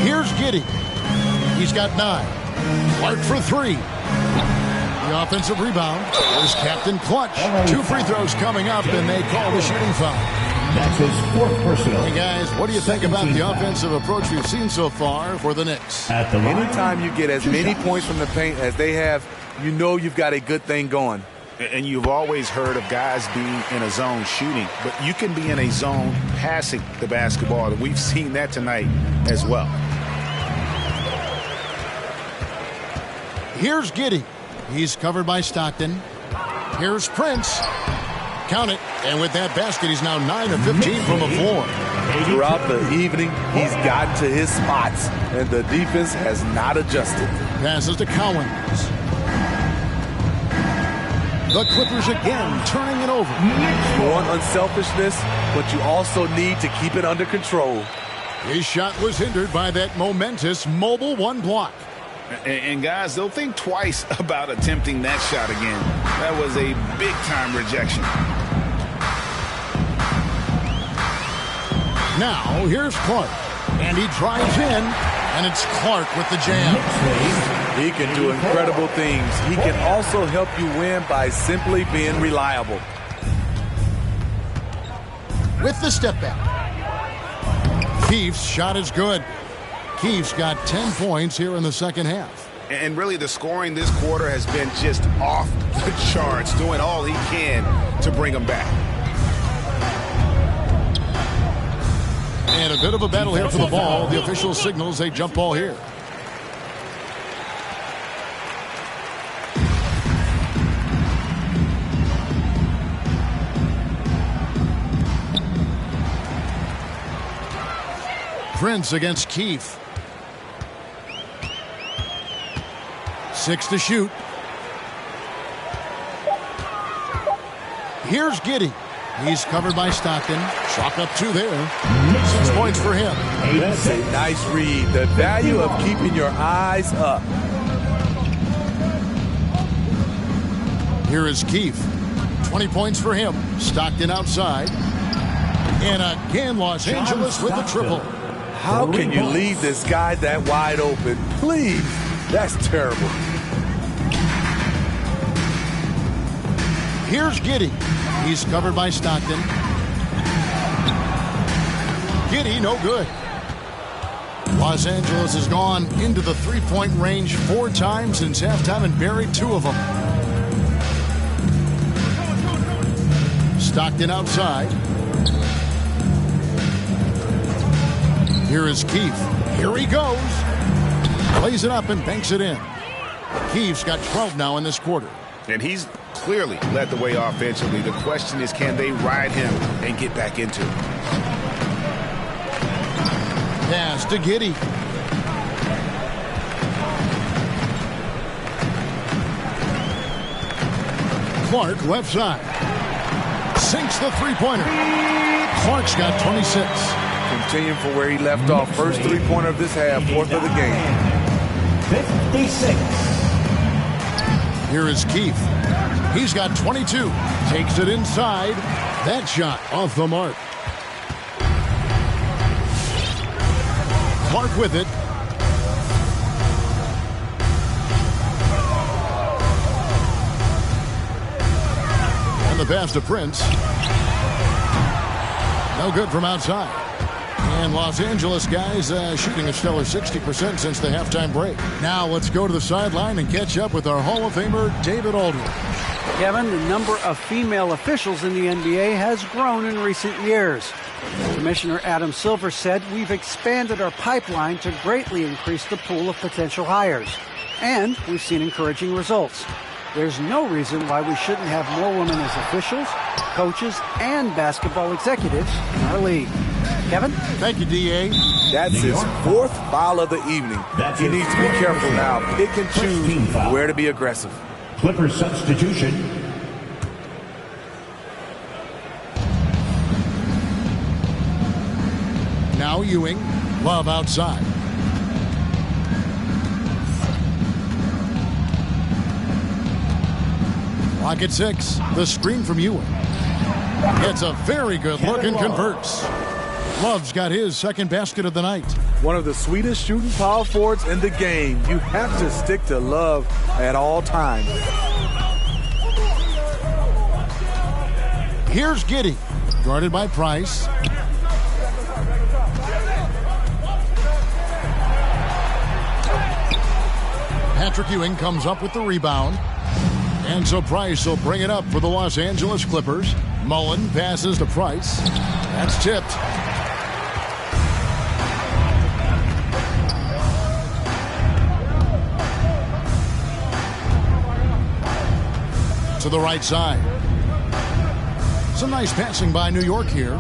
Here's Giddey. He's got 9. Clark for 3. The offensive rebound. There's Captain Clutch. 2 free throws coming up, and they call the shooting foul. That's his 4th personal. Hey, guys, what do you think about the offensive approach we've seen so far for the Knicks? Anytime you get as many points from the paint as they have, you know you've got a good thing going. And you've always heard of guys being in a zone shooting, but you can be in a zone passing the basketball, and we've seen that tonight as well. Here's Giddey. He's covered by Stockton. Here's Prince. Count it. And with that basket, he's now 9 of 15 from the floor. Throughout the evening, he's gotten to his spots, and the defense has not adjusted. Passes to Cowens. The Clippers again turning it over. You want unselfishness, but you also need to keep it under control. His shot was hindered by that momentous mobile 1 block. And guys, they'll think twice about attempting that shot again. That was a big-time rejection. Now, here's Clark. And he drives in, and it's Clark with the jam. He can do incredible things. He can also help you win by simply being reliable. With the step back. Keefe's shot is good. Keefe's got 10 points here in the second half. And really, the scoring this quarter has been just off the charts, doing all he can to bring them back. And a bit of a battle here for the ball. The official signals a jump ball here. Prince against Keefe. 6 to shoot. Here's Giddey. He's covered by Stockton. Chalk up 2 there. 6 points for him. That's a nice read. The value of keeping your eyes up. Here is Keefe. 20 points for him. Stockton outside. And again, Los Angeles with the triple. How can you leave this guy that wide open? Please. That's terrible. Here's Giddey. He's covered by Stockton. Giddey, no good. Los Angeles has gone into the three-point range 4 times since halftime and buried 2 of them. Stockton outside. Here is Keefe. Here he goes. Plays it up and banks it in. Keefe's got 12 now in this quarter. And he's clearly led the way offensively. The question is, can they ride him and get back into it? Pass to Giddey. Clark left side. Sinks the three-pointer. Clark's got 26. continuing from where he left off. First three-pointer of this half, fourth of the game. 56. Here is Keith. He's got 22. Takes it inside. That shot off the mark. Clark with it. And the pass to Prince. No good from outside. And Los Angeles guys shooting a stellar 60% since the halftime break. Now let's go to the sideline and catch up with our Hall of Famer, David Aldridge. Kevin, the number of female officials in the NBA has grown in recent years. Commissioner Adam Silver said, "We've expanded our pipeline to greatly increase the pool of potential hires. And we've seen encouraging results. There's no reason why we shouldn't have more women as officials, coaches, and basketball executives in our league." Kevin? Thank you, D.A. That's his fourth foul of the evening. He needs to be careful now. Pick and choose where to be aggressive. Clippers substitution. Now Ewing. Love outside. Clock at 6. The screen from Ewing. It's a very good look and converts. Love's got his second basket of the night. One of the sweetest shooting power forwards in the game. You have to stick to Love at all times. Here's Giddey, guarded by Price. Patrick Ewing comes up with the rebound. And so Price will bring it up for the Los Angeles Clippers. Mullen passes to Price. That's tipped. To the right side. Some nice passing by New York here.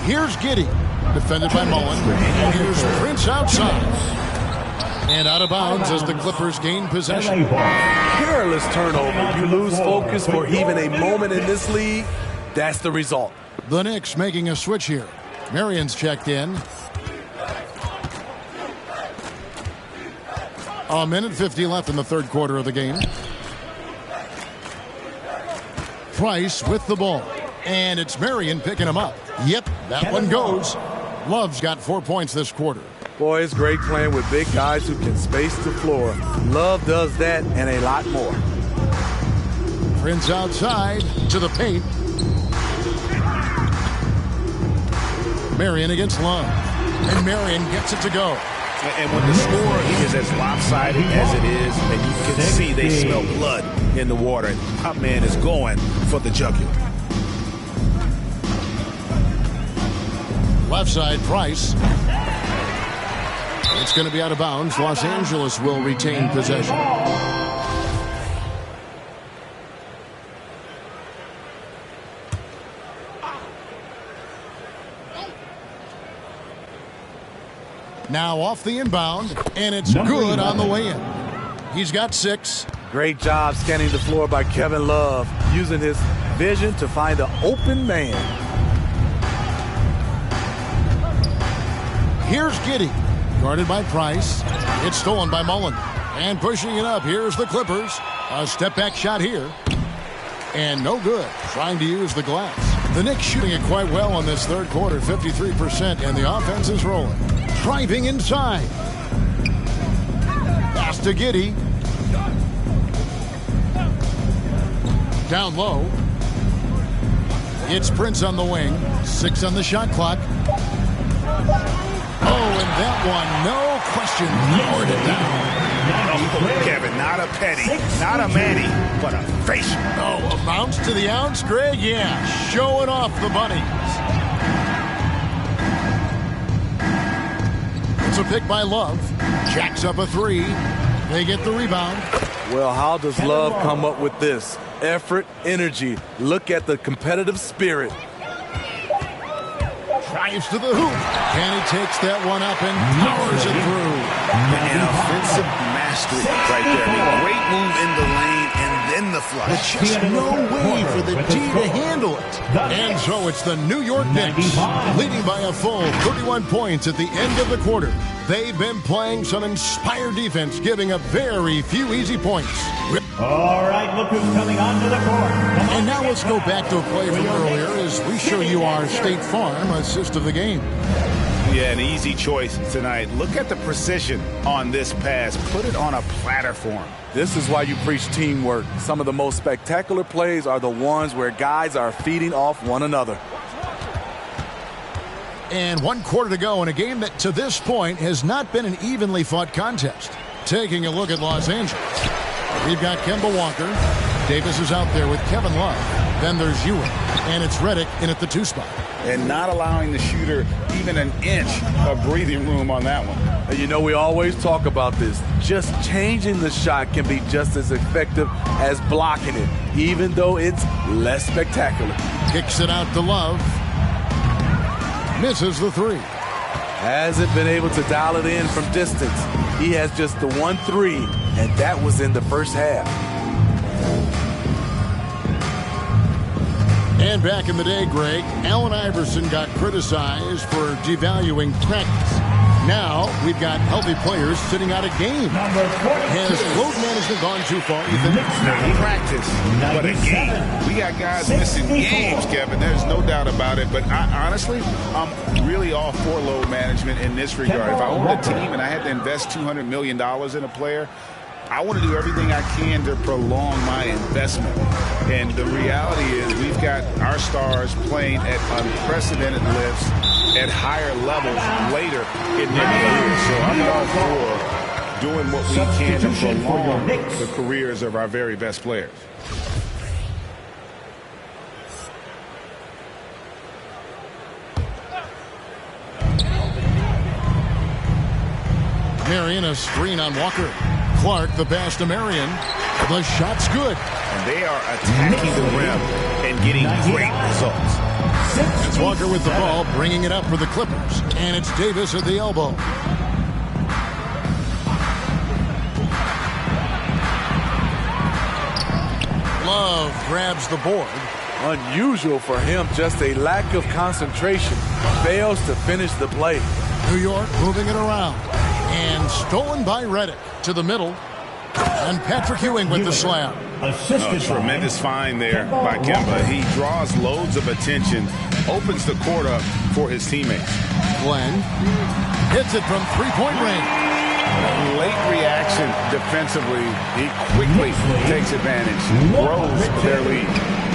Here's Giddey, defended by Mullen. And here's Prince outside. And out of bounds as the Clippers gain possession. Careless turnover. You lose focus for even a moment in this league. That's the result. The Knicks making a switch here. Marion's checked in. A minute 50 left in the third quarter of the game. Price with the ball. And it's Marion picking him up. Yep, that one goes. Love's got 4 points this quarter. Boy, it's great playing with big guys who can space the floor. Love does that and a lot more. Prince outside to the paint. Marion against Love. And Marion gets it to go. And when the score is as lopsided as it is, and you can see they smell blood in the water, and my man is going for the jugular. Left side, Price. It's going to be out of bounds. Los Angeles will retain possession. Now off the inbound, and it's good on the way in. He's got 6. Great job scanning the floor by Kevin Love, using his vision to find the open man. Here's Giddey, guarded by Price. It's stolen by Mullen. And pushing it up, here's the Clippers. A step-back shot here. And no good, trying to use the glass. The Knicks shooting it quite well in this third quarter, 53%, and the offense is rolling. Driving inside. Pass to Giddey. Down low. It's Prince on the wing. 6 on the shot clock. Oh, and that one, no question, lowered it down. Oh, Kevin, not a penny, not a manny, but a facial. Oh, amounts to the ounce, Greg? Yeah, showing off the bunnies. It's a pick by Love. Jacks up a 3. They get the rebound. Well, how does Love come up with this? Effort, energy. Look at the competitive spirit. Drives to the hoop. And he takes that one up and powers it through. An offensive mastery right there. I mean, great move in the lane, and then the flush. Just no way for the D to handle it. And so it's the New York Knicks leading by a full 31 points at the end of the quarter. They've been playing some inspired defense, giving up very few easy points. All right, look who's coming onto the court. And now let's go back to a play from earlier as we show you our State Farm assist of the game. Yeah, an easy choice tonight. Look at the precision on this pass. Put it on a platter form. This is why you preach teamwork. Some of the most spectacular plays are the ones where guys are feeding off one another. And 1 quarter to go in a game that to this point has not been an evenly fought contest. Taking a look at Los Angeles. We've got Kemba Walker. Davis is out there with Kevin Love. Then there's Ewing. And it's Redick in at the 2 spot. And not allowing the shooter even an inch of breathing room on that one. You know, we always talk about this. Just changing the shot can be just as effective as blocking it, even though it's less spectacular. Kicks it out to Love. Misses the 3. Hasn't been able to dial it in from distance. He has just the 1 3, and that was in the first half. And back in the day, Greg, Allen Iverson got criticized for devaluing practice. Now we've got healthy players sitting out a game. Has load management gone too far, you think? Not practice, but a game. We got guys missing games, Kevin. There's no doubt about it. But honestly, I'm really all for load management in this regard. If I owned a team and I had to invest $200 million in a player, I want to do everything I can to prolong my investment. And the reality is we've got our stars playing at unprecedented lifts at higher levels later in their careers. So I'm all for doing what we can to prolong the careers of our very best players. Marion, a screen on Walker. Clark, the pass to Marion. The shot's good. And they are attacking the rim and getting great results. It's Walker with the ball, bringing it up for the Clippers. And it's Davis at the elbow. Love grabs the board. Unusual for him, just a lack of concentration. Fails to finish the play. New York moving it around. And stolen by Redick to the middle. And Patrick Ewing with the slam. Tremendous find there by Kemba. He draws loads of attention, opens the court up for his teammates. Glenn hits it from three-point range. Late reaction defensively. He quickly takes advantage, grows their lead.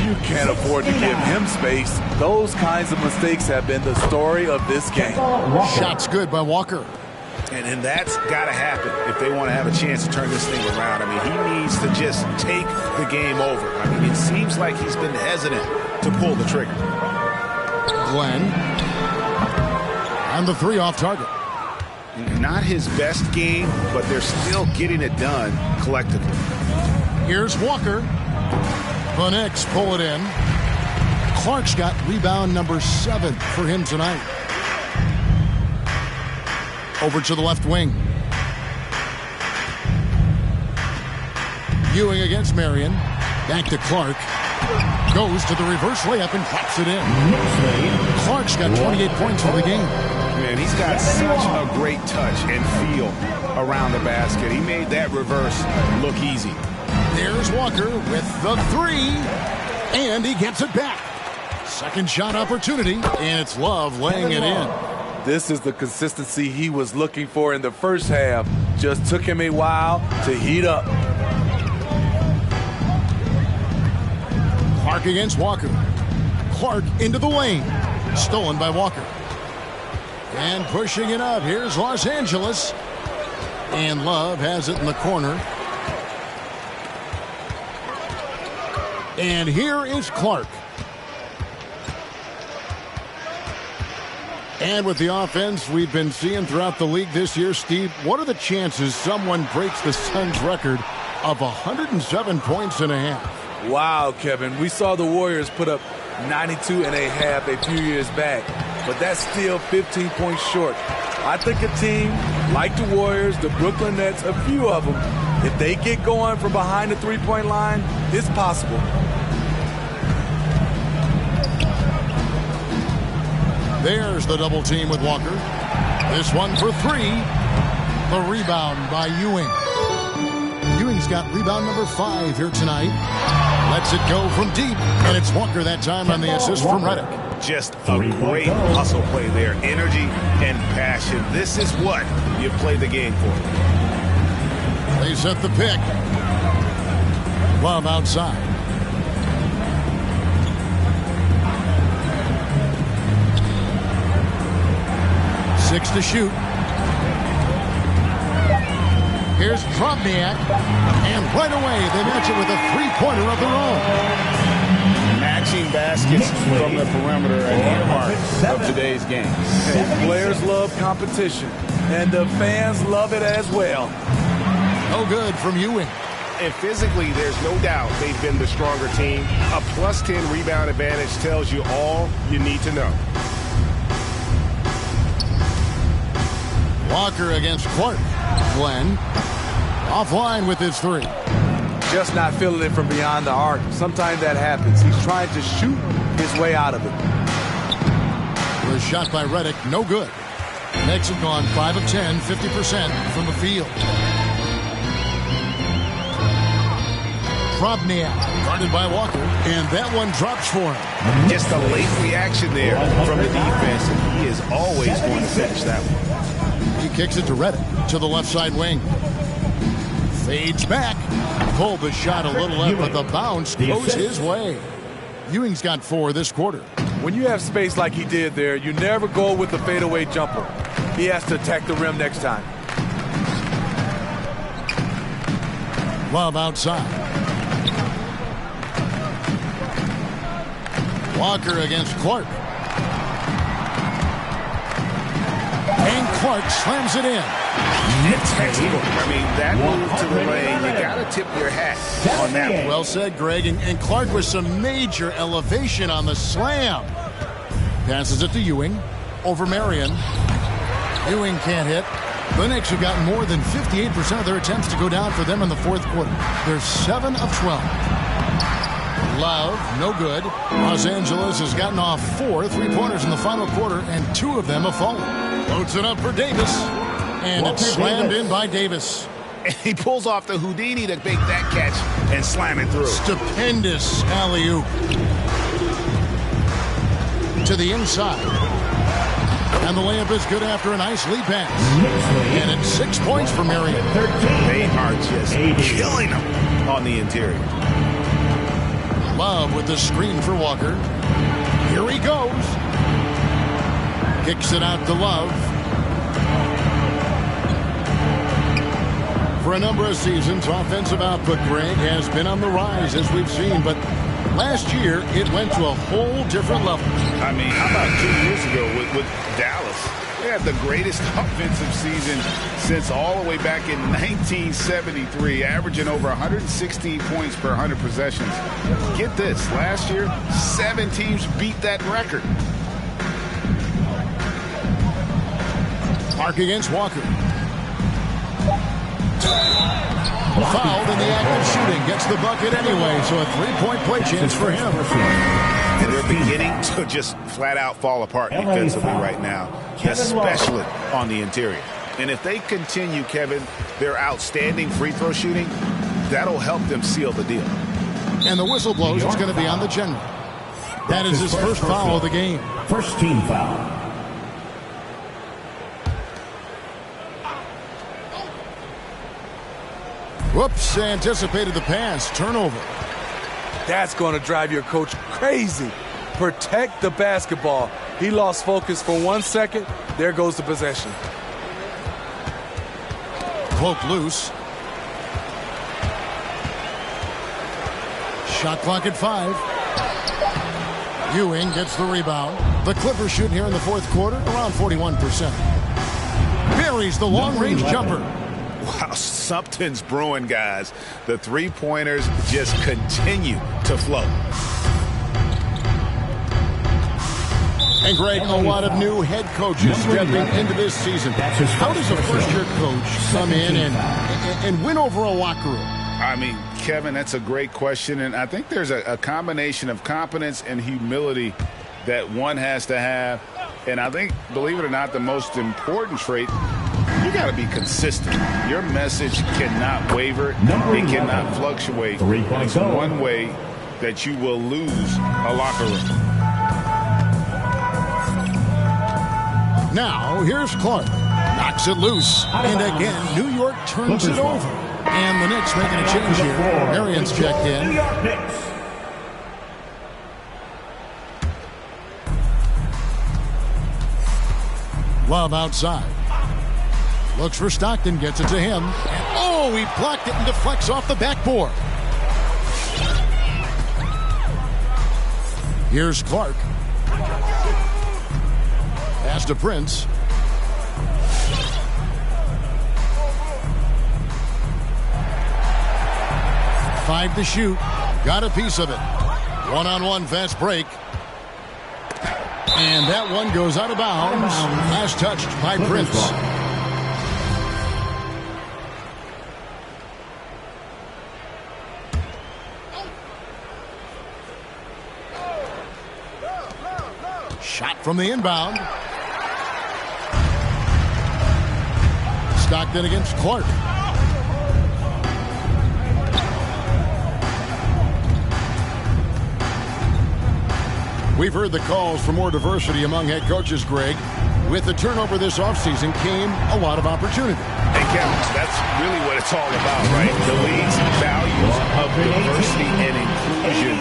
You can't afford to give him space. Those kinds of mistakes have been the story of this game. Shot's good by Walker. And that's got to happen if they want to have a chance to turn this thing around. I mean, he needs to just take the game over. I mean, it seems like he's been hesitant to pull the trigger. Glenn. And the 3 off target. Not his best game, but they're still getting it done collectively. Here's Walker. The Knicks pull it in. Clark's got rebound number 7 for him tonight. Over to the left wing. Ewing against Marion. Back to Clark. Goes to the reverse layup and claps it in. Clark's got 28 points for the game. Man, he's got such a great touch and feel around the basket. He made that reverse look easy. There's Walker with the 3. And he gets it back. Second shot opportunity. And it's Love laying it in. This is the consistency he was looking for in the first half. Just took him a while to heat up. Clark against Walker. Clark into the lane. Stolen by Walker. And pushing it up. Here's Los Angeles. And Love has it in the corner. And here is Clark. And with the offense we've been seeing throughout the league this year, Steve, what are the chances someone breaks the Suns' record of 107 points and a half? Wow, Kevin. We saw the Warriors put up 92 and a half a few years back, but that's still 15 points short. I think a team like the Warriors, the Brooklyn Nets, a few of them If they get going from behind the three-point line, it's possible. There's the double team with Walker. This one for three. The rebound by Ewing. Ewing's got rebound number 5 here tonight. Lets it go from deep, and it's Walker that time on the assist from Reddick. Just a great hustle play there. Energy and passion. This is what you play the game for. They set the pick. Love outside. Six to shoot. Here's Drobniak. And right away, they match it with a three-pointer of their own. Matching baskets from the perimeter and earmark of today's game. Hey, players love competition, and the fans love it as well. No good from Ewing. And physically, there's no doubt they've been the stronger team. A plus 10 rebound advantage tells you all you need to know. Walker against Clark. Glenn offline with his three. Just not feeling it from beyond the arc. Sometimes that happens. He's trying to shoot his way out of it. The shot by Reddick, no good. Knicks have gone 5 of 10, 50% from the field. Drobniak guarded by Walker, and that one drops for him. Just a late reaction there from the defense, and he is always going to finish that one. He kicks it to Reddick to the left side wing. Fades back. Pulled the shot a little left, but the bounce goes his way. Ewing's got 4 this quarter. When you have space like he did there, you never go with the fadeaway jumper. He has to attack the rim next time. Love outside. Walker against Clark. And Clark slams it in. Textbook. I mean, that move to the lane, you got to tip your hat on that one. Well said, Greg. And Clark with some major elevation on the slam. Passes it to Ewing. Over Marion. Ewing can't hit. The Knicks have gotten more than 58% of their attempts to go down for them in the fourth quarter. They're 7 of 12. Love, no good. Los Angeles has gotten off 4 three-pointers in the final quarter, and 2 of them have fallen. Loads it up for Davis. And it's slammed in by Davis. And he pulls off the Houdini to make that catch and slam it through. Stupendous alley-oop. To the inside. And the layup is good after a nice lead pass. And it's 6 points for Marion. They are just killing them on the interior. Love with the screen for Walker. Here he goes. Kicks it out to Love. For a number of seasons, offensive output, Greg, has been on the rise, as we've seen. But last year, it went to a whole different level. I mean, how about 2 years ago with Dallas? They had the greatest offensive season since all the way back in 1973, averaging over 116 points per 100 possessions. Get this, last year, 7 teams beat that record. Clark against Walker. Fouled in the act of shooting. Gets the bucket anyway, so a three-point play chance for him. And they're beginning to just flat-out fall apart defensively right now, especially on the interior. And if they continue, Kevin, their outstanding free throw shooting, that'll help them seal the deal. And the whistle blows. It's going to be on the general. That is his first foul of the game. First team foul. Whoops, anticipated the pass. Turnover. That's going to drive your coach crazy. Protect the basketball. He lost focus for 1 second. There goes the possession. Cloak loose. Shot clock at 5. Ewing gets the rebound. The Clippers shooting here in the fourth quarter around 41%. Buries the long-range jumper. Wow, something's brewing, guys. The three-pointers just continue to flow. And Greg, a lot of new head coaches stepping into this season. How does a first-year coach come in and win over a locker room? I mean, Kevin, that's a great question, and I think there's a combination of competence and humility that one has to have. And I think, believe it or not, the most important trait, you got to be consistent. Your message cannot waver. It cannot fluctuate. It's one way that you will lose a locker room. Now, here's Clark. Knocks it loose. And again, New York turns it over. And the Knicks making a change here. Marion's checked in. New York Knicks. Love outside. Looks for Stockton, gets it to him. And oh, he blocked it and deflects off the backboard. Here's Clark. Pass to Prince. Five to shoot. Got a piece of it. One-on-one fast break. And that one goes out of bounds. As touched by Prince. Shot from the inbound. Stockton against Clark. We've heard the calls for more diversity among head coaches, Greg. With the turnover this offseason came a lot of opportunity. Hey, Kevin, that's really what it's all about, right? The league's values of diversity and inclusion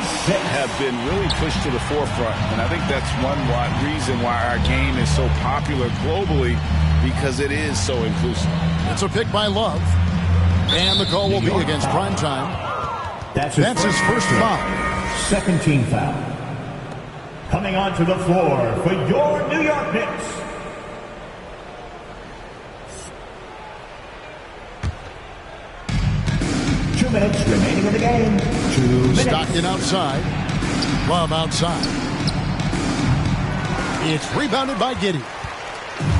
have been really pushed to the forefront. And I think that's one reason why our game is so popular globally, because it is so inclusive. It's a pick by Love. And the call will be against Primetime. That's his first foul. Second team foul. Coming onto the floor for your New York Knicks. Two minutes remaining in the game. 2 minutes. Stockton outside. Love outside. It's rebounded by Giddey.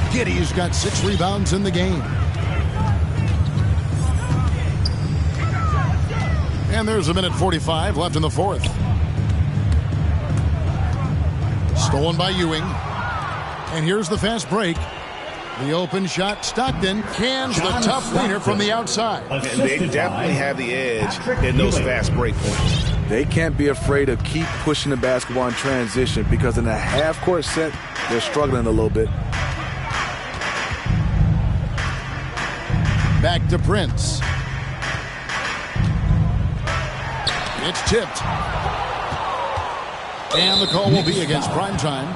Giddey's got 6 rebounds in the game. And there's a minute 45 left in the fourth. Stolen by Ewing. And here's the fast break. The open shot. Stockton cans the tough leaner from the outside. And they definitely have the edge in those fast break points. They can't be afraid of keep pushing the basketball in transition, because in a half-court set, they're struggling a little bit. Back to Prince. It's tipped. And the call will be against Primetime.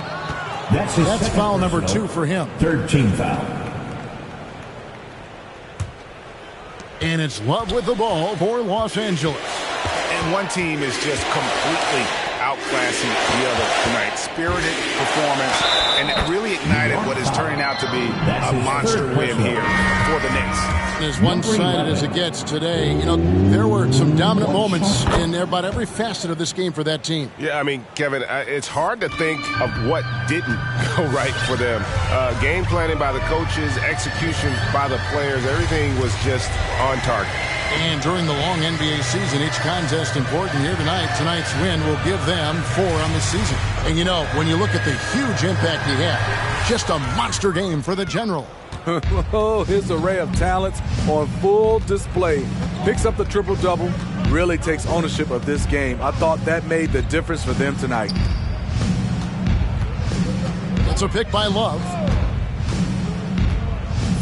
That's foul number 2 for him. Third team foul. And it's Love with the ball for Los Angeles. And one team is just completely outclassing the other tonight. Spirited performance, and it really ignited what is turning out to be a monster win here for the Knicks. As one-sided as it gets today, you know, there were some dominant moments in about every facet of this game for that team. Yeah, I mean, Kevin, it's hard to think of what didn't go right for them. Game planning by the coaches, execution by the players, everything was just on target. And during the long NBA season, each contest important here tonight. Tonight's win will give them 4 on the season. And, you know, when you look at the huge impact he had, just a monster game for the General. Oh, his array of talents on full display. Picks up the triple-double, really takes ownership of this game. I thought that made the difference for them tonight. It's a pick by Love.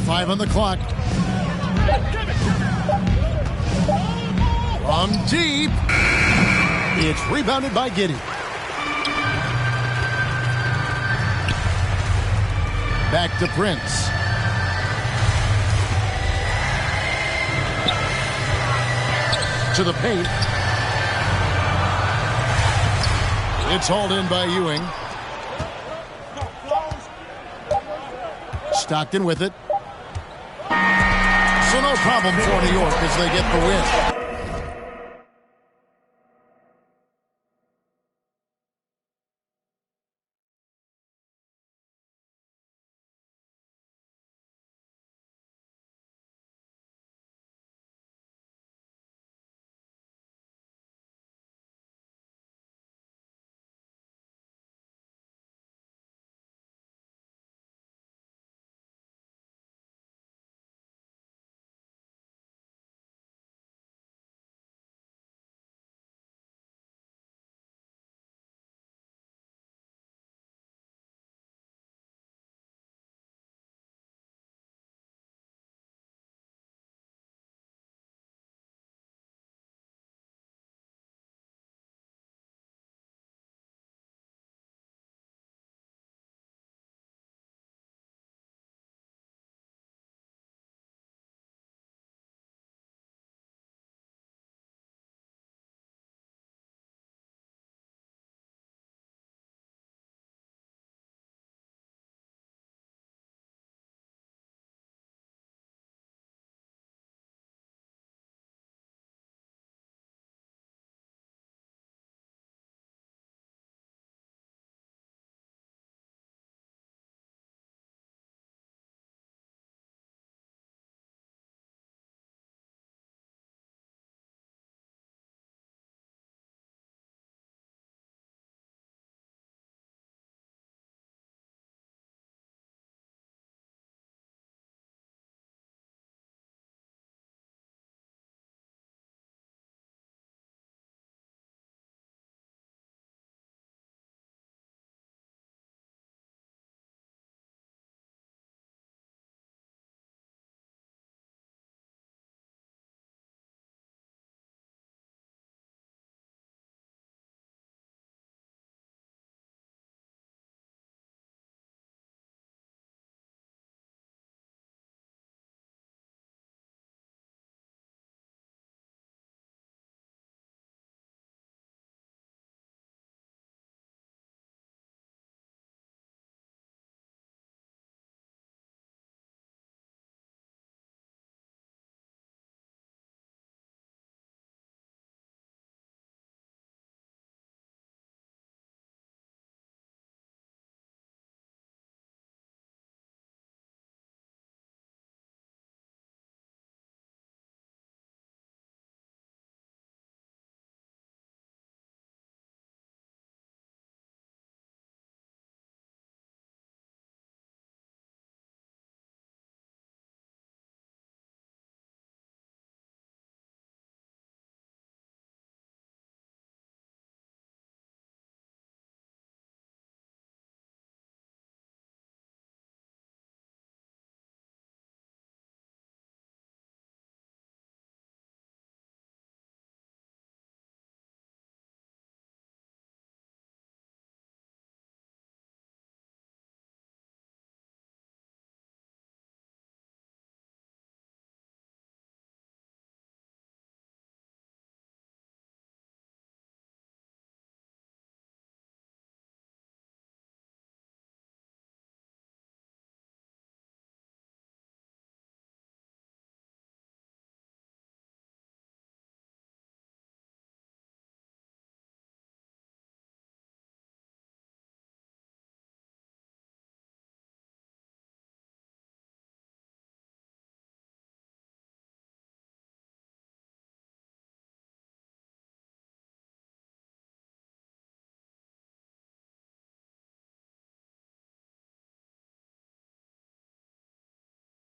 5 on the clock. From deep. It's rebounded by Giddey. Back to Prince. To the paint. It's hauled in by Ewing. Stockton with it. So no problem for New York as they get the win.